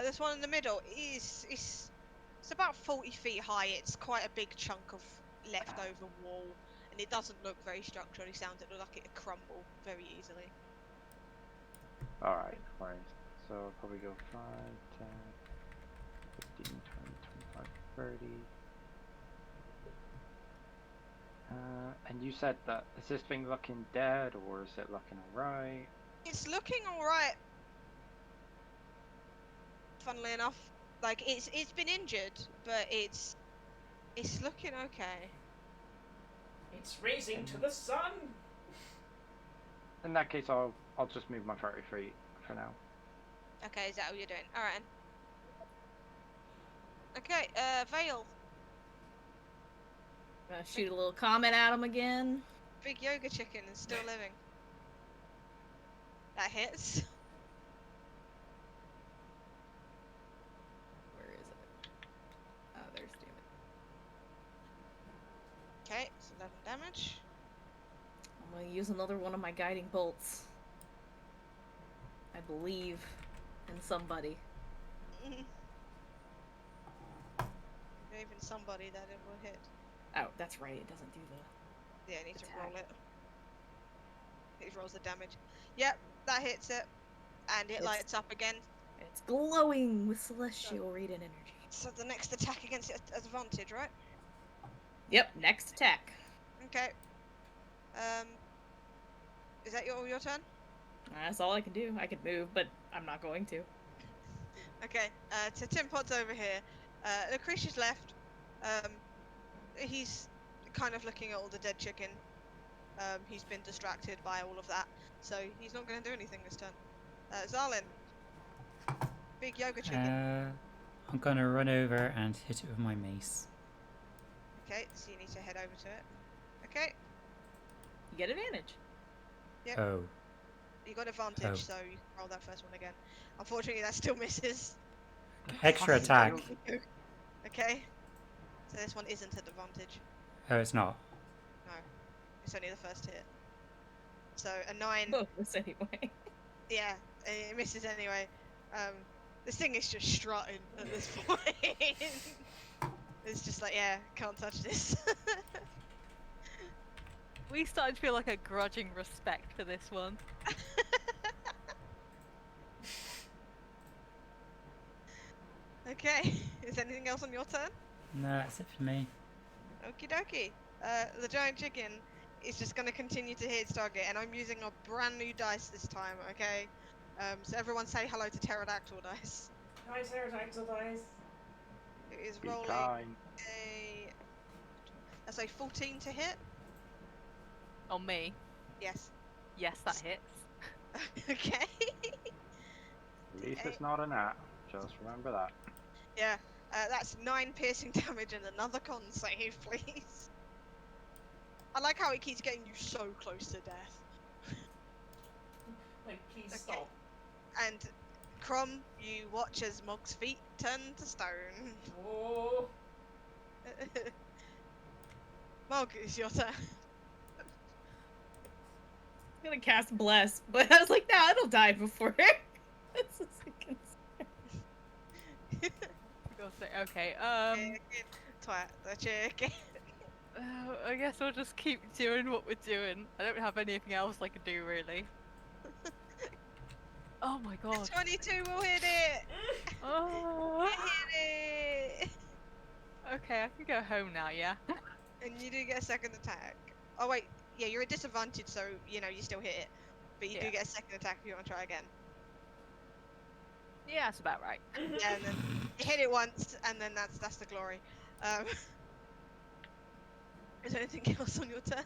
This one in the middle is it's about 40 feet high. It's quite a big chunk of leftover wall, and it doesn't look very structurally sound. It looks like it could crumble very easily.
Alright, right. So I'll probably go 5, 10, 15, 20, 25, 30. And you said that, is this thing looking dead, or is it looking alright?
It's looking alright. Funnily enough, like it's been injured, but it's looking okay.
It's raising to the sun.
In that case, I'll just move my 30 feet for now.
Okay, is that what you're doing? Alright. Okay, Vale.
Gonna shoot a little comment at him again.
Big yoga chicken is still living. That hits.
Where is it? Oh, there's damage.
Okay, it's 11 damage.
I'm gonna use another one of my guiding bolts. I believe in somebody.
Even somebody that it will hit.
Oh, that's right. It doesn't do the.
Yeah, I need to roll
Attack.
it. It rolls the damage. Yep, that hits it. And it
It's-
lights up again.
It's glowing with celestial radiant energy.
So the next attack against it has advantage, right?
Yep. Next attack.
Okay. Is that your turn?
That's all I can do. I could move, but I'm not going to.
Okay, so Tim Pot's over here. Lucretia's left. He's kind of looking at all the dead chicken. He's been distracted by all of that, so he's not going to do anything this turn. Zalin, big yoga chicken.
I'm gonna run over and hit it with my mace.
Okay, so you need to head over to it. Okay,
You get advantage.
Yep.
Oh.
you got advantage,
Oh.
so you can roll that first one again. Unfortunately, that still misses.
Extra
Fucking
attack.
hell.
Okay, so this one isn't at advantage.
Oh, it's not.
No, it's only the first hit. So a 9.
Both of us anyway.
Yeah, it misses anyway. This thing is just strutting at this point. It's just like, yeah, can't touch this.
We started to feel like a grudging respect for this one.
Okay, is anything else on your turn?
No, that's it for me.
Okie dokie. The giant chicken is just going to continue to hit its target, and I'm using a brand new dice this time, okay? So everyone say hello to pterodactyl dice.
Hi, pterodactyl dice.
It is
Be
rolling
kind.
that's a 14 to hit.
On me.
Yes.
Yes, that hits.
Okay.
At least it's not a gnat. Just remember that.
Yeah, that's 9 piercing damage and another con save, please. I like how it keeps getting you so close to death.
Like, please
Okay.
stop.
And Crom, you watch as Mog's feet turn to stone.
Oh.
Mog, it's your turn.
I'm gonna cast Bless, but I was like, nah, it'll die before. That's a second.
For God's sake. Okay,
Chicken, twat the chicken.
I guess we'll just keep doing what we're doing. I don't have anything else I can do, really. Oh my god.
22 will hit it.
Oh.
Hit it.
Okay, I can go home now, yeah?
And you do get a second attack. Oh wait, yeah, you're at disadvantage, so you know you still hit it. But you do
Yeah.
get a second attack if you want to try again.
Yeah, that's about right.
Yeah, and then you hit it once, and then that's the glory. Is there anything else on your turn?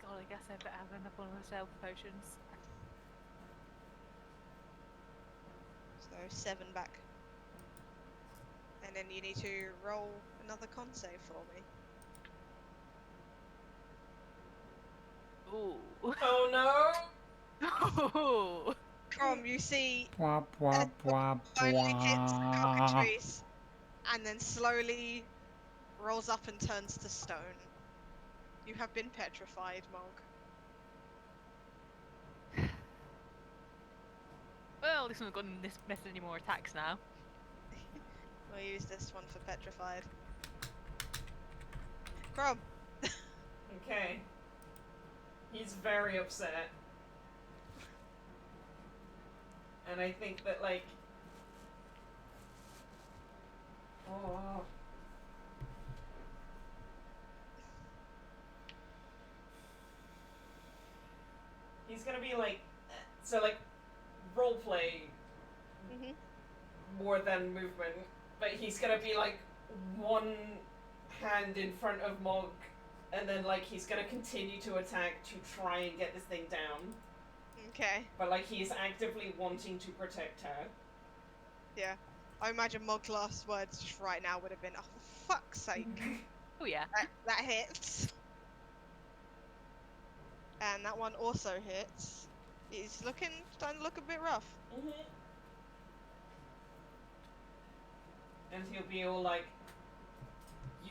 God, I guess I better have enough one of those health potions.
So 7 back. And then you need to roll another con save for me.
Ooh.
Oh no!
Ooh.
Crom, you see
Blah, blah, blah,
finally hits the
blah.
cockatrice, and then slowly rolls up and turns to stone. You have been petrified, Mog.
Well, at least we've got this messing any more attacks now.
We'll use this one for petrified. Crom.
Okay. He's very upset. And I think that, like... Oh... He's gonna be like... So, like, roleplay
Mhm.
more than movement. But he's gonna be, like, one hand in front of Mog, and then, like, he's gonna continue to attack to try and get this thing down.
Okay.
But, like, he's actively wanting to protect her.
Yeah. I imagine Mog's last words just right now would have been, "Oh, for fuck's sake."
Oh yeah.
That hits. And that one also hits. It's starting to look a bit rough.
And he'll be all like,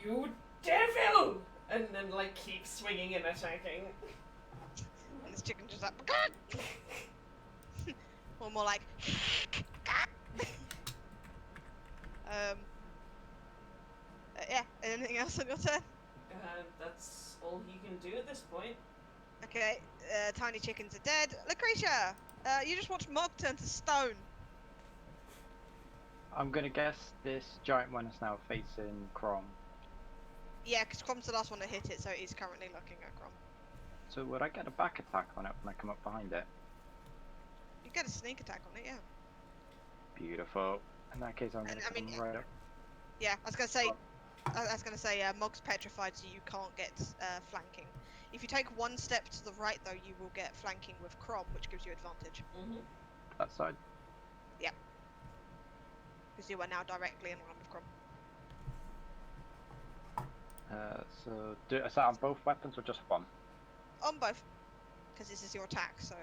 "You devil!" And then, like, keep swinging and attacking.
And this chicken just like, or more like, yeah. Anything else on your turn?
That's all he can do at this point.
Okay. Tiny chickens are dead. Lucretia, you just watched Mog turn to stone.
I'm gonna guess this giant one is now facing Crom.
Yeah, because Crom's the last one to hit it, so he's currently looking at Crom.
So would I get a back attack on it when I come up behind it?
You get a sneak attack on it, yeah.
Beautiful. In that case, I'm gonna
I mean,
come right up.
Yeah, I was gonna say, I was going to say, Mog's petrified, so you can't get flanking. If you take one step to the right, though, you will get flanking with Crom, which gives you advantage.
Mm-hmm.
That side.
Because you are now directly in line with Crom.
Is that on both weapons or just one?
On both, because this is your attack. So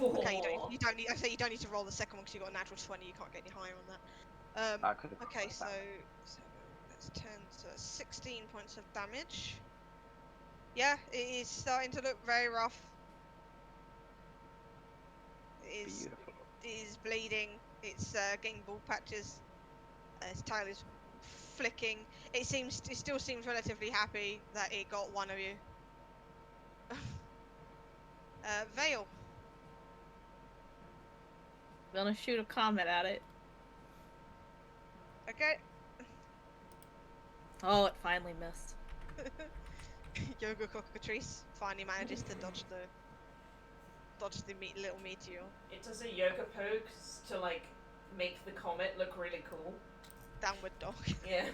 okay, you don't need. I say you don't need to roll the second one because you got a natural 20. You can't get any higher on that.
I could have
Okay,
that.
so let's turn to 16 points of damage. Yeah, it is starting to look very rough. It is.
Beautiful.
It is bleeding. It's getting bald patches. His tail is flicking. It still seems relatively happy that it got one of you. Vale.
Gonna shoot a comment at it.
Okay.
Oh, it finally missed.
Yoga Cockatrice finally manages to dodge the little meteor.
It does a yoga pose to like make the comet look really cool.
Downward dog.
Yeah.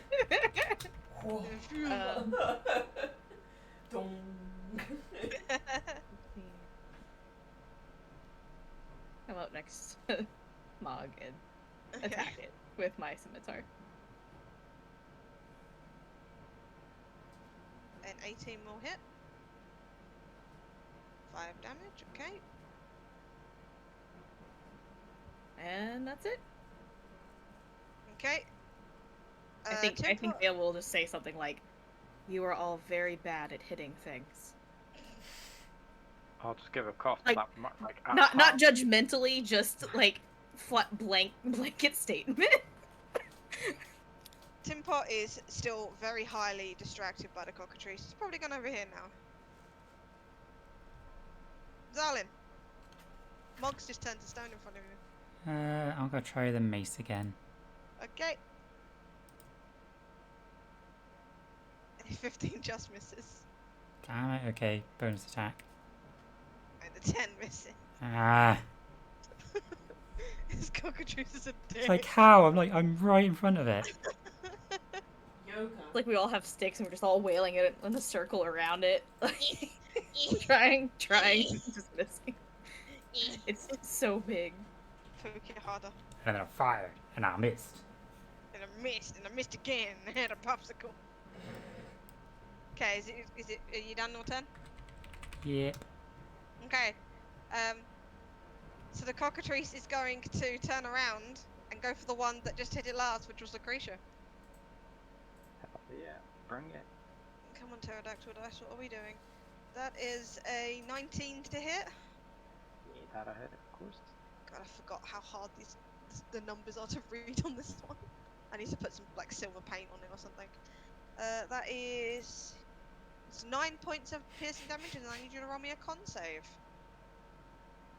Dong.
Come up next to Mog and attack it with my scimitar.
An 18 will hit. 5 damage. Okay.
And that's it.
Okay.
I think
Tempo-
Vale will just say something like, "You are all very bad at hitting things."
I'll just give a cough.
Like,
Like
Not judgmentally, just like flat blanket statement.
Timpot is still very highly distracted by the cockatrice. He's probably gone over here now. Zalin. Mog's just turned to stone in front of you.
I'm gonna try the mace again.
Okay. 15 just misses.
Damn it. Okay, bonus attack.
And the 10 misses.
Ah.
This cockatrice is a dick.
It's like how? I'm right in front of it.
Yoga.
Like we all have sticks and we're just all wailing it in a circle around it. trying, just missing. It's so big.
Poke it harder.
And then I fired, and I missed.
And I missed again. I had a popsicle. Okay, is it, are you done, Norton?
Yep.
Okay. So the cockatrice is going to turn around and go for the one that just hit it last, which was Lucretia.
Hell yeah, bring it.
Come on, pterodactyl dice, what are we doing? That is a 19 to hit.
Yeah, that I hit, of course.
God, I forgot how hard the numbers are to read on this one. I need to put some like silver paint on it or something. That is... It's 9 points of piercing damage, and I need you to roll me a con save.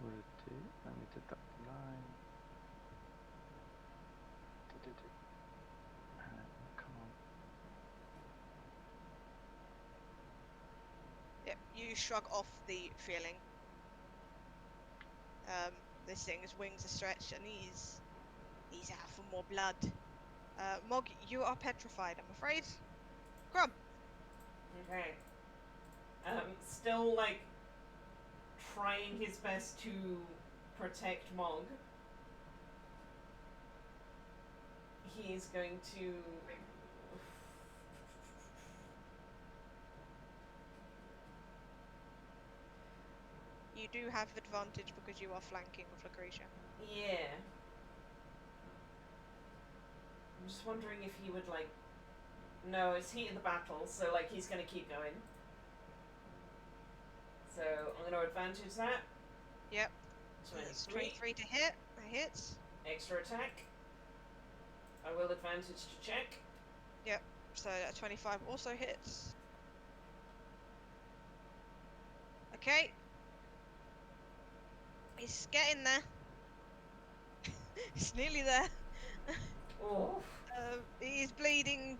Would it do? Let me deduct 9. Come on.
Yep, you shrug off the feeling. This thing's wings are stretched, and he's out for more blood. Mog, you are petrified, I'm afraid. Grub.
Okay. Still like trying his best to protect Mog. He's going to
You do have advantage because you are flanking with Lucretia.
yeah. I'm just wondering if he would like no, it's heat of the battle, so like he's gonna keep going. So I'm gonna advantage that.
Yep.
So it's
23 to hit. That hits.
extra attack. I will advantage to check.
So a 25 also hits. Okay. He's getting there. He's nearly there.
Oh.
He's bleeding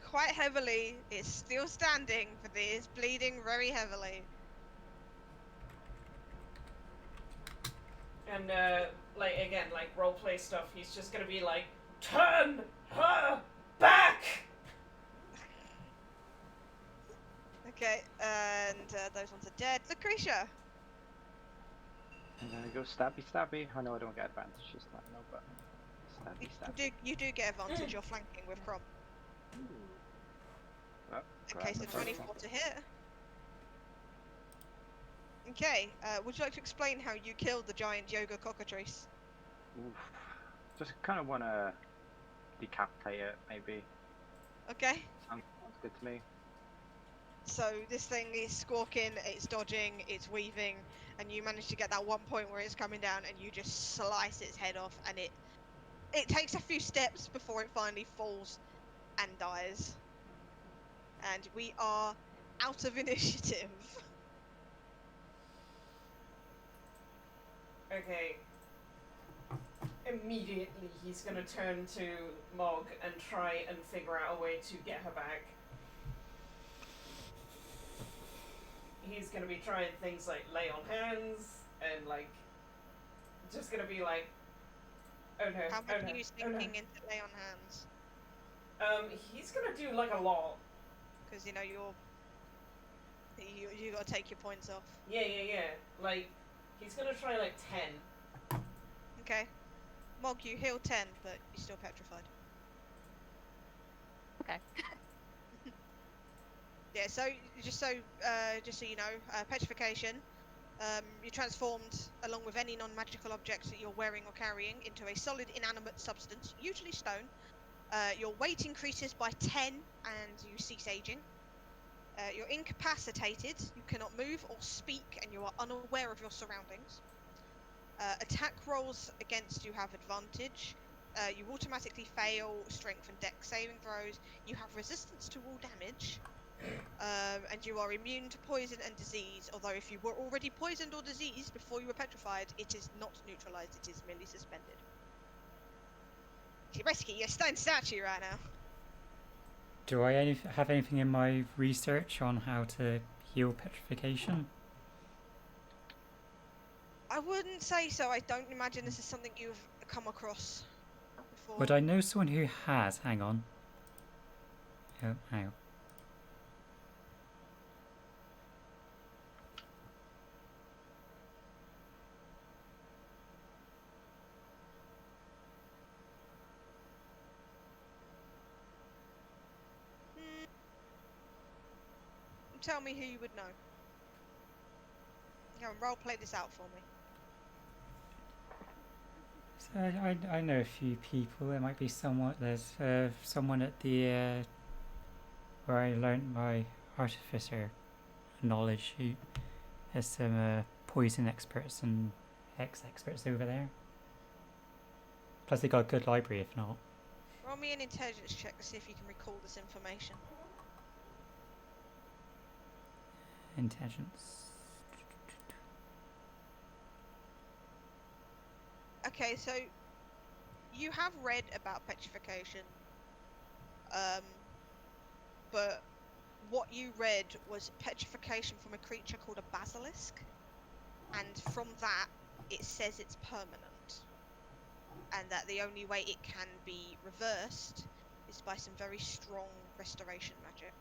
quite heavily. It's still standing, but it is bleeding very heavily.
And like again, like roleplay stuff, he's just gonna be like, turn her back.
Okay, and those ones are dead. Lucretia!
I'm gonna go stabby stabby. I know I don't get advantage this time, no, but
You,
stabby stabby.
you do get advantage, you're flanking with Crom.
Oh,
Okay,
grab
so
the first
24
one.
to hit. Okay, would you like to explain how you killed the giant yoga cockatrice?
Oof. Just kind of want to decapitate it, maybe.
Okay,
Sounds good to me.
so this thing is squawking, it's dodging, it's weaving, and you manage to get that one point where it's coming down and you just slice its head off, and it takes a few steps before it finally falls and dies. And we are out of initiative.
Okay. Immediately, he's gonna turn to Mog and try and figure out a way to get her back. He's gonna be trying things like lay on hands and like, just gonna be like, oh no,
How
oh
much
no,
are you
oh no.
sinking into lay on hands?
He's gonna do like a lot.
Because you know you gotta take your points off.
Yeah. Like, he's gonna try like 10.
Okay. Mog, you heal 10, but you're still petrified.
Okay.
Yeah, so just so you know, petrification. You're transformed along with any non-magical objects that you're wearing or carrying into a solid inanimate substance, usually stone. Your weight increases by 10 and you cease aging. You're incapacitated, you cannot move or speak, and you are unaware of your surroundings. Attack rolls against you have advantage. You automatically fail strength and dex saving throws. You have resistance to all damage. And you are immune to poison and disease, although if you were already poisoned or diseased before you were petrified, it is not neutralized, it is merely suspended. So basically, you're a stone statue right now.
Do I have anything in my research on how to heal petrification?
I wouldn't say so. I don't imagine this is something you've come across before.
Would I know someone who has? Hang on. Oh, hang on.
Tell me who you would know. Go and role play this out for me.
So I know a few people. There might be someone. There's someone at the where I learnt my artificer knowledge. There's some poison experts and hex experts over there. Plus they got a good library if not.
Roll me an intelligence check to see if you can recall this information.
Intelligence.
Okay, so you have read about petrification, but what you read was petrification from a creature called a basilisk, and from that it says it's permanent, and that the only way it can be reversed is by some very strong restoration magic.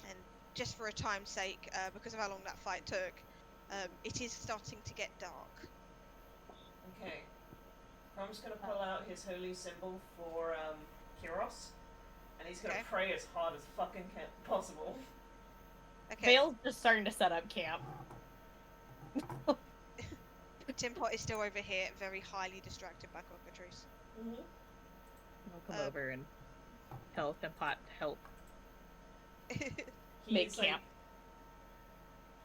And just for a time's sake, because of how long that fight took, it is starting to get dark.
Okay. Crom's gonna pull out his holy symbol for Kyros, and he's gonna
Okay.
pray as hard as fucking possible.
Okay,
Vale's just starting to set up camp.
Tin Pot is still over here, very highly distracted by cockatrice.
Mm-hmm.
I'll come over and tell Pot to help
He's
make camp.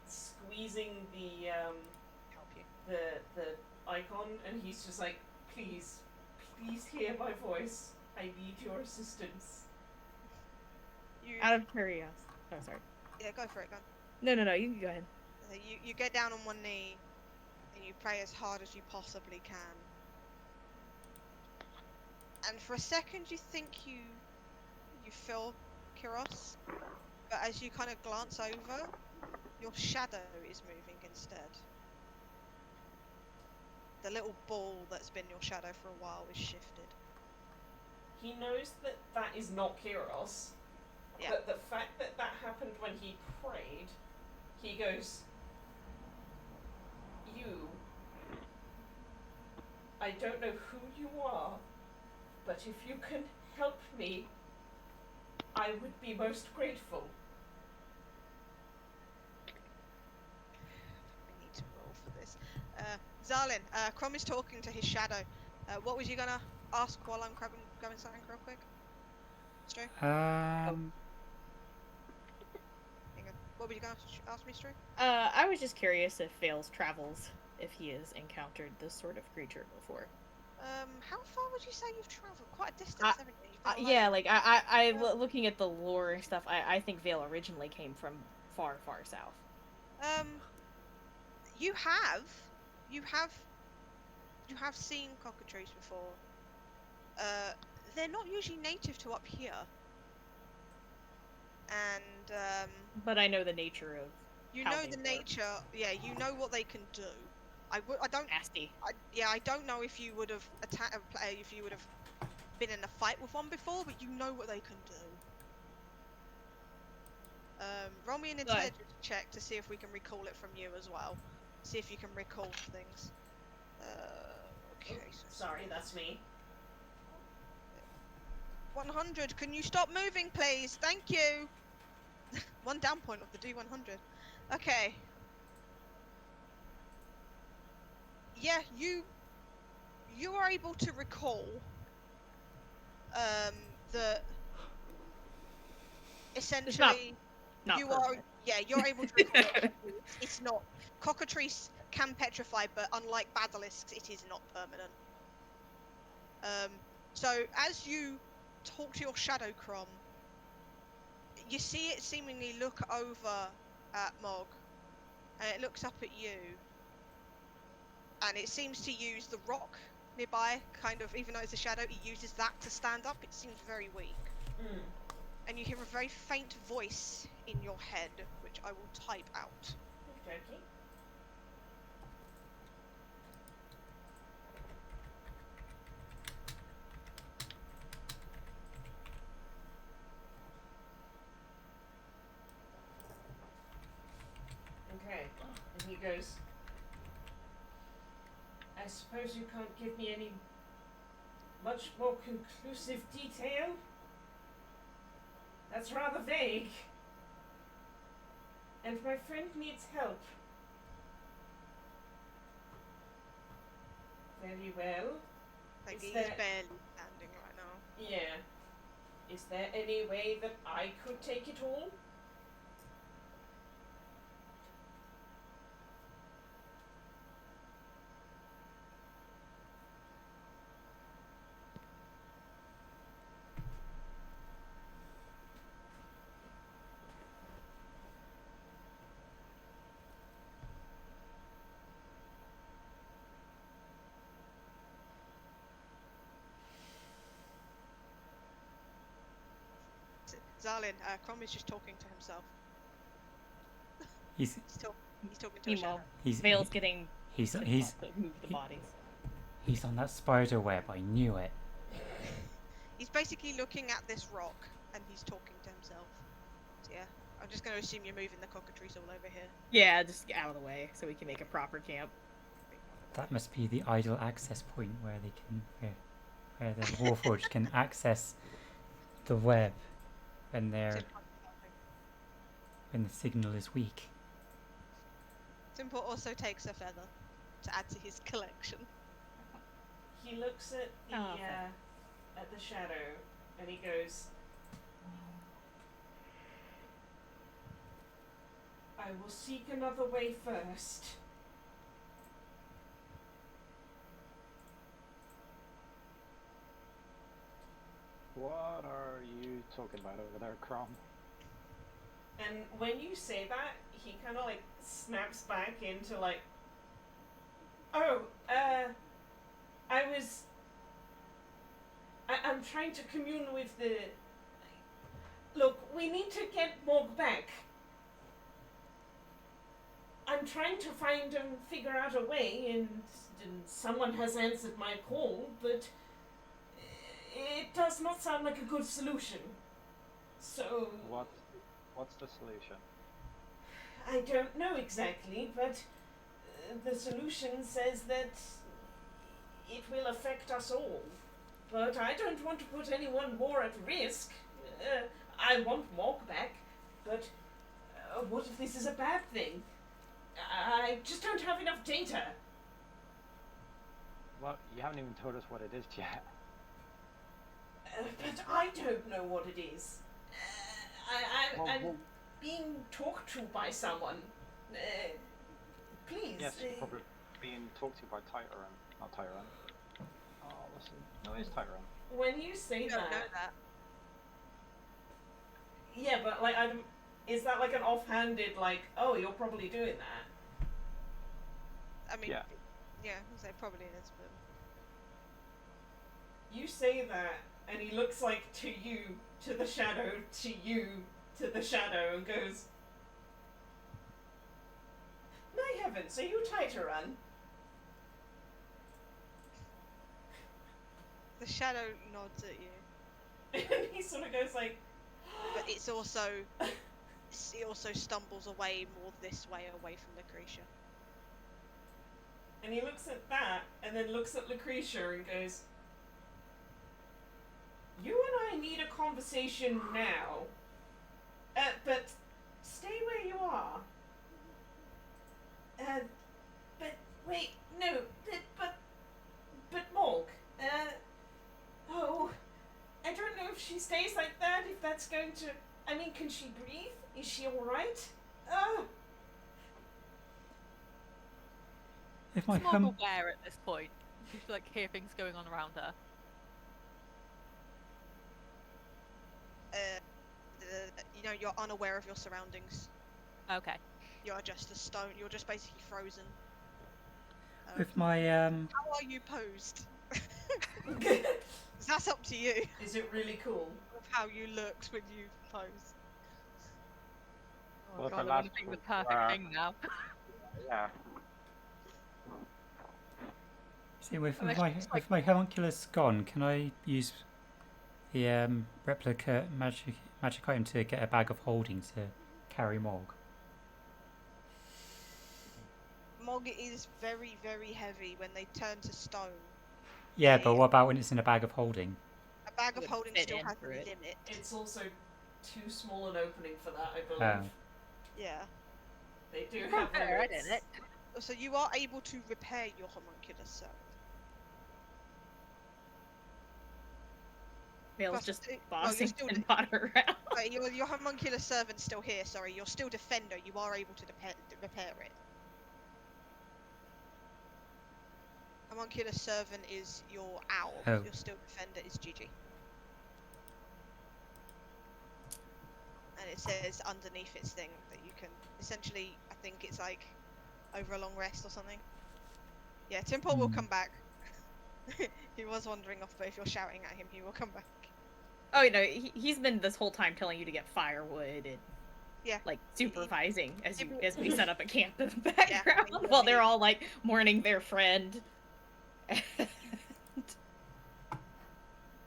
Squeezing the
Help you.
the icon, and he's just like, please hear my voice. I need your assistance.
You,
Out of curiosity. Oh, sorry.
yeah, go for it, go.
No, you can go ahead.
You get down on one knee and you pray as hard as you possibly can. And for a second you think you feel Kyros, but as you kind of glance over, your shadow is moving instead. The little ball that's been your shadow for a while is shifted.
He knows that that is not Kyros.
Yeah.
But the fact that that happened when he prayed, he goes, "You, I don't know who you are, but if you can help me, I would be most grateful."
We need to roll for this. Zalin, Crom is talking to his shadow. What was you gonna ask while I'm grabbing something real quick? Stu?
Um,
Hang on. What were you gonna ask me, Stu?
I was just curious if Vales travels, if he has encountered this sort of creature before.
How far would you say you've travelled? Quite a distance, haven't you? You've been all
Yeah,
over.
like looking at the lore and stuff, I think Vale originally came from far, far south.
You have, you have, you have seen cockatrices before. They're not usually native to up here. And
But I know the nature of
you
how
know
they
the
work.
nature. Yeah, you know what they can do. I don't.
Nasty.
I don't know if you would have if you would have been in a fight with one before, but you know what they can do. Roll me an
Good.
intelligence check to see if we can recall it from you as well. See if you can recall things. Okay. So
Sorry, that's me.
100. Can you stop moving, please? Thank you. One down point of the D100. Okay. Yeah, you are able to recall that essentially
Not
you
permanent.
you're able to recall it. It's not. Cockatrice can petrify, but unlike basilisks, it is not permanent. So as you talk to your shadow Crom, you see it seemingly look over at Mog, and it looks up at you, and it seems to use the rock nearby, kind of, even though it's a shadow, it uses that to stand up. It seems very weak.
Mm.
And you hear a very faint voice in your head, which I will type out.
Okay. Okay. And he goes, "I suppose you can't give me any much more conclusive detail? That's rather vague. And my friend needs help." Very well.
Like,
Is
he's
there-
barely standing right now.
Yeah. Is there any way that I could take it all?
Zalin, Crom is just talking to himself.
he's
He's talking to a
Meanwhile,
shadow.
he's
Vale's getting
he's
to
he's
move the bodies.
he's on that spider web. I knew it.
He's basically looking at this rock, and he's talking to himself. So yeah, I'm just going to assume you're moving the cockatrice all over here.
Yeah, just get out of the way so we can make a proper camp.
That must be the idle access point where they can where the Warforged can access the web when when the signal is weak.
Simple also takes a feather to add to his collection.
He looks at the
Oh, okay.
at the shadow, and he goes, "I will seek another way first."
What are you talking about over there, Crom?
And when you say that, he kind of like snaps back into like, "Oh, I'm trying to commune with the. Look, we need to get Morg back. I'm trying to find and figure out a way, and someone has answered my call, but it does not sound like a good solution." So
What's the solution?
I don't know exactly, but the solution says that it will affect us all. But I don't want to put anyone more at risk. I want Morg back, but what if this is a bad thing? I just don't have enough data.
Well, you haven't even told us what it is yet.
But I don't know what it is. I'm
Well,
being talked to by someone. Please.
yes, probably being talked to by Tyrone, not Tyrone. Oh, listen. No, it's Tyrone.
When you say
You don't know
that,
that.
yeah, but like, is that like an offhanded, like, oh, you're probably doing that?
I mean,
Yeah.
yeah, so probably is, but
You say that, and he looks like to you, to the shadow, to you, to the shadow, and goes, "My heavens, are you Titaran?"
the shadow nods at you.
And he sort of goes like,
But it also stumbles away more this way, away from Lucretia.
and he looks at that, and then looks at Lucretia and goes, "You and I need a conversation now. But stay where you are. But wait, no, but Morg, oh, I don't know if she stays like that, if that's going to, I mean, can she breathe? Is she alright?
If my
It's more
hum,
aware at this point. You should, like, hear things going on around her.
You're unaware of your surroundings.
Okay.
You're just a stone. You're just basically frozen.
with my
How are you posed? That's up to you.
Is it really cool?
Of how you looked when you posed.
Oh,
Well, if
God,
I
I want
last
to think the
spoke,
perfect thing now.
Yeah.
see with
Unless
my
it's like-
with my homunculus gone, can I use the replica magic item to get a bag of holding to carry Morg?
Mog is very, very heavy when they turn to stone.
Yeah, but
They-
what about when it's in a bag of holding?
A bag of
Would
holding
fit
still
in
has a
through it.
limit.
It's also too small an opening for that, I believe.
Oh.
Yeah.
They do
You've
have
got better at
limits.
it.
So you are able to repair your homunculus self.
Vale's
But
just
you're
bossing
still
and potter around.
Right, your homunculus servant's still here, sorry. You're still defender. You are able to repair it. Homunculus servant is your owl.
Oh.
Your still defender is Gigi. And it says underneath its thing that you can essentially, I think it's like over a long rest or something. Yeah, Timpole will come back. He was wandering off, but if you're shouting at him, he will come back.
Oh, you know, he's been this whole time telling you to get firewood and
Yeah.
like supervising as
He-
we set up a camp in the background
he will
while they're
be.
all like mourning their friend.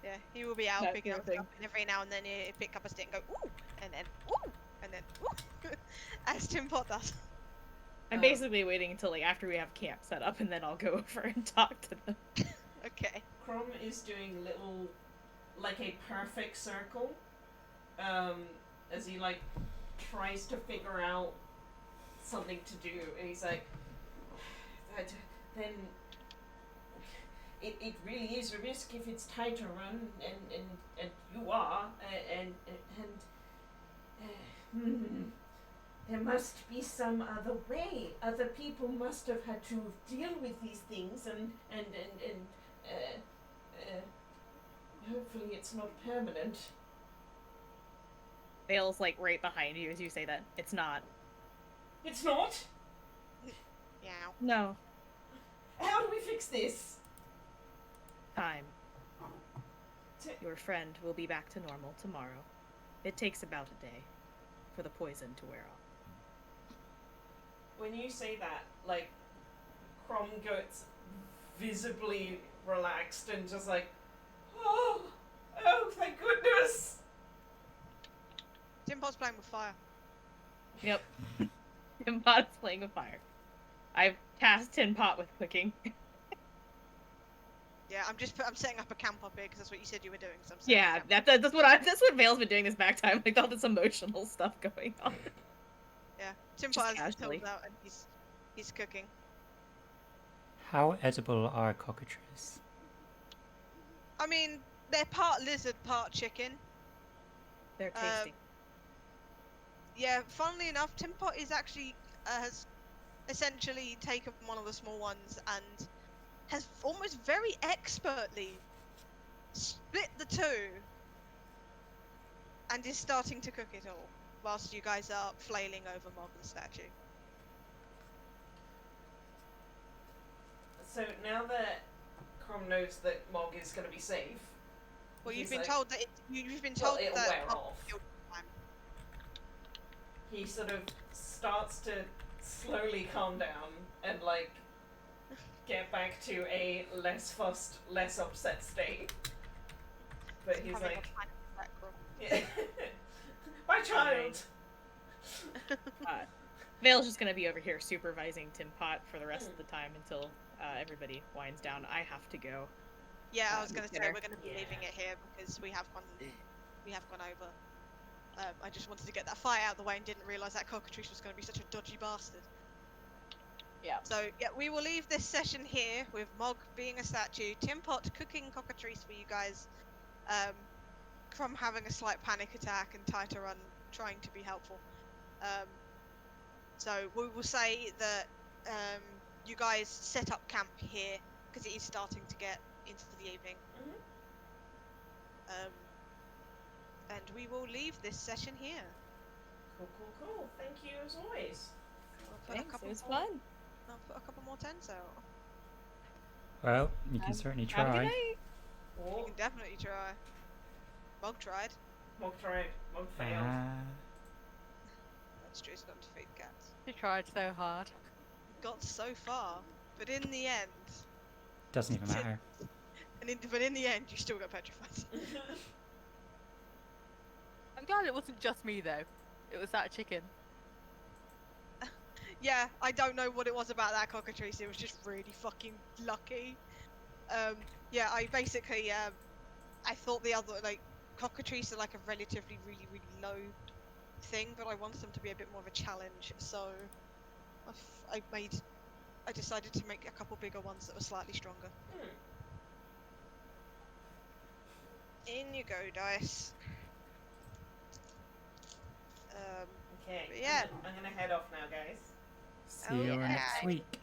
Yeah, he will be out
That
picking
sort
up
of
stuff, and every now and then he'll pick up a stick and go, ooh, and then, ooh, and then, ooh, as Timpole does.
I'm basically waiting until like after we have camp set up, and then I'll go over and talk to them.
Okay.
Crom is doing little, like a perfect circle, as he like tries to figure out something to do, and he's like, then it really is a risk if it's tight to run, and you are, there must be some other way. Other people must have had to deal with these things, and hopefully it's not permanent.
Vale's like right behind you as you say that. It's not.
It's not?
Yeah.
No.
How do we fix this?
Time.
T-
Your friend will be back to normal tomorrow. It takes about a day for the poison to wear off.
When you say that, like, Crom gets visibly relaxed and just like, oh, thank goodness.
Pot's playing with fire.
Yep. Tin Pot is playing with fire. I've tasked Tin Pot with cooking.
Yeah, I'm setting up a camp up here because that's what you said you were doing. So I'm setting
Yeah,
a camp.
that's what Vale's been doing this back time. Like all this emotional stuff going on.
Yeah, Tim
Just
Pot has
casually.
tools out and he's cooking.
How edible are cockatrices?
I mean, they're part lizard, part chicken.
They're tasty.
Yeah, funnily enough, Tim Pot is actually has essentially taken one of the small ones and has almost very expertly split the two and is starting to cook it all whilst you guys are flailing over Morgan's statue.
So now that Crom knows that Mog is going to be safe,
Well, you've
he's
been
like-
told that you've been
Well,
told
it'll
that
wear
Mog
off.
killed time.
he sort of starts to slowly calm down and like get back to a less fussed, less upset state. But he's
Having
like,
a panic attack, Crom.
yeah. My child.
Vale's just gonna be over here supervising Tin Pot for the rest of the time until everybody winds down. I have to go.
Yeah, I was going to say
dinner.
we're going to be leaving it here because we have gone over. I just wanted to get that fight out of the way and didn't realise that cockatrice was going to be such a dodgy bastard.
Yeah.
So yeah, we will leave this session here with Mog being a statue, Tim Pot cooking cockatrice for you guys, from having a slight panic attack and Tita Run trying to be helpful. So we will say that you guys set up camp here because it is starting to get into the evening. And we will leave this session here.
Cool. Thank you as always.
I'll put
Thanks,
a couple
it was
more,
fun.
I'll put a couple more tents out.
Well, you can certainly
Have a good
try.
night.
You
Or
can definitely try. Mog tried.
Mog tried. Mog failed.
That's true, so don't defeat cats.
He tried so hard.
Got so far, but in the end,
Doesn't even matter.
but in the end, you still got petrified.
I'm glad it wasn't just me though. It was that chicken.
Yeah, I don't know what it was about that cockatrice. It was just really fucking lucky. Yeah, I basically I thought the other cockatrice are like a relatively really low thing, but I wanted them to be a bit more of a challenge. So I decided to make a couple bigger ones that were slightly stronger. In you go, dice.
Okay.
But yeah.
I'm gonna head off now, guys.
See you
yeah.
next week.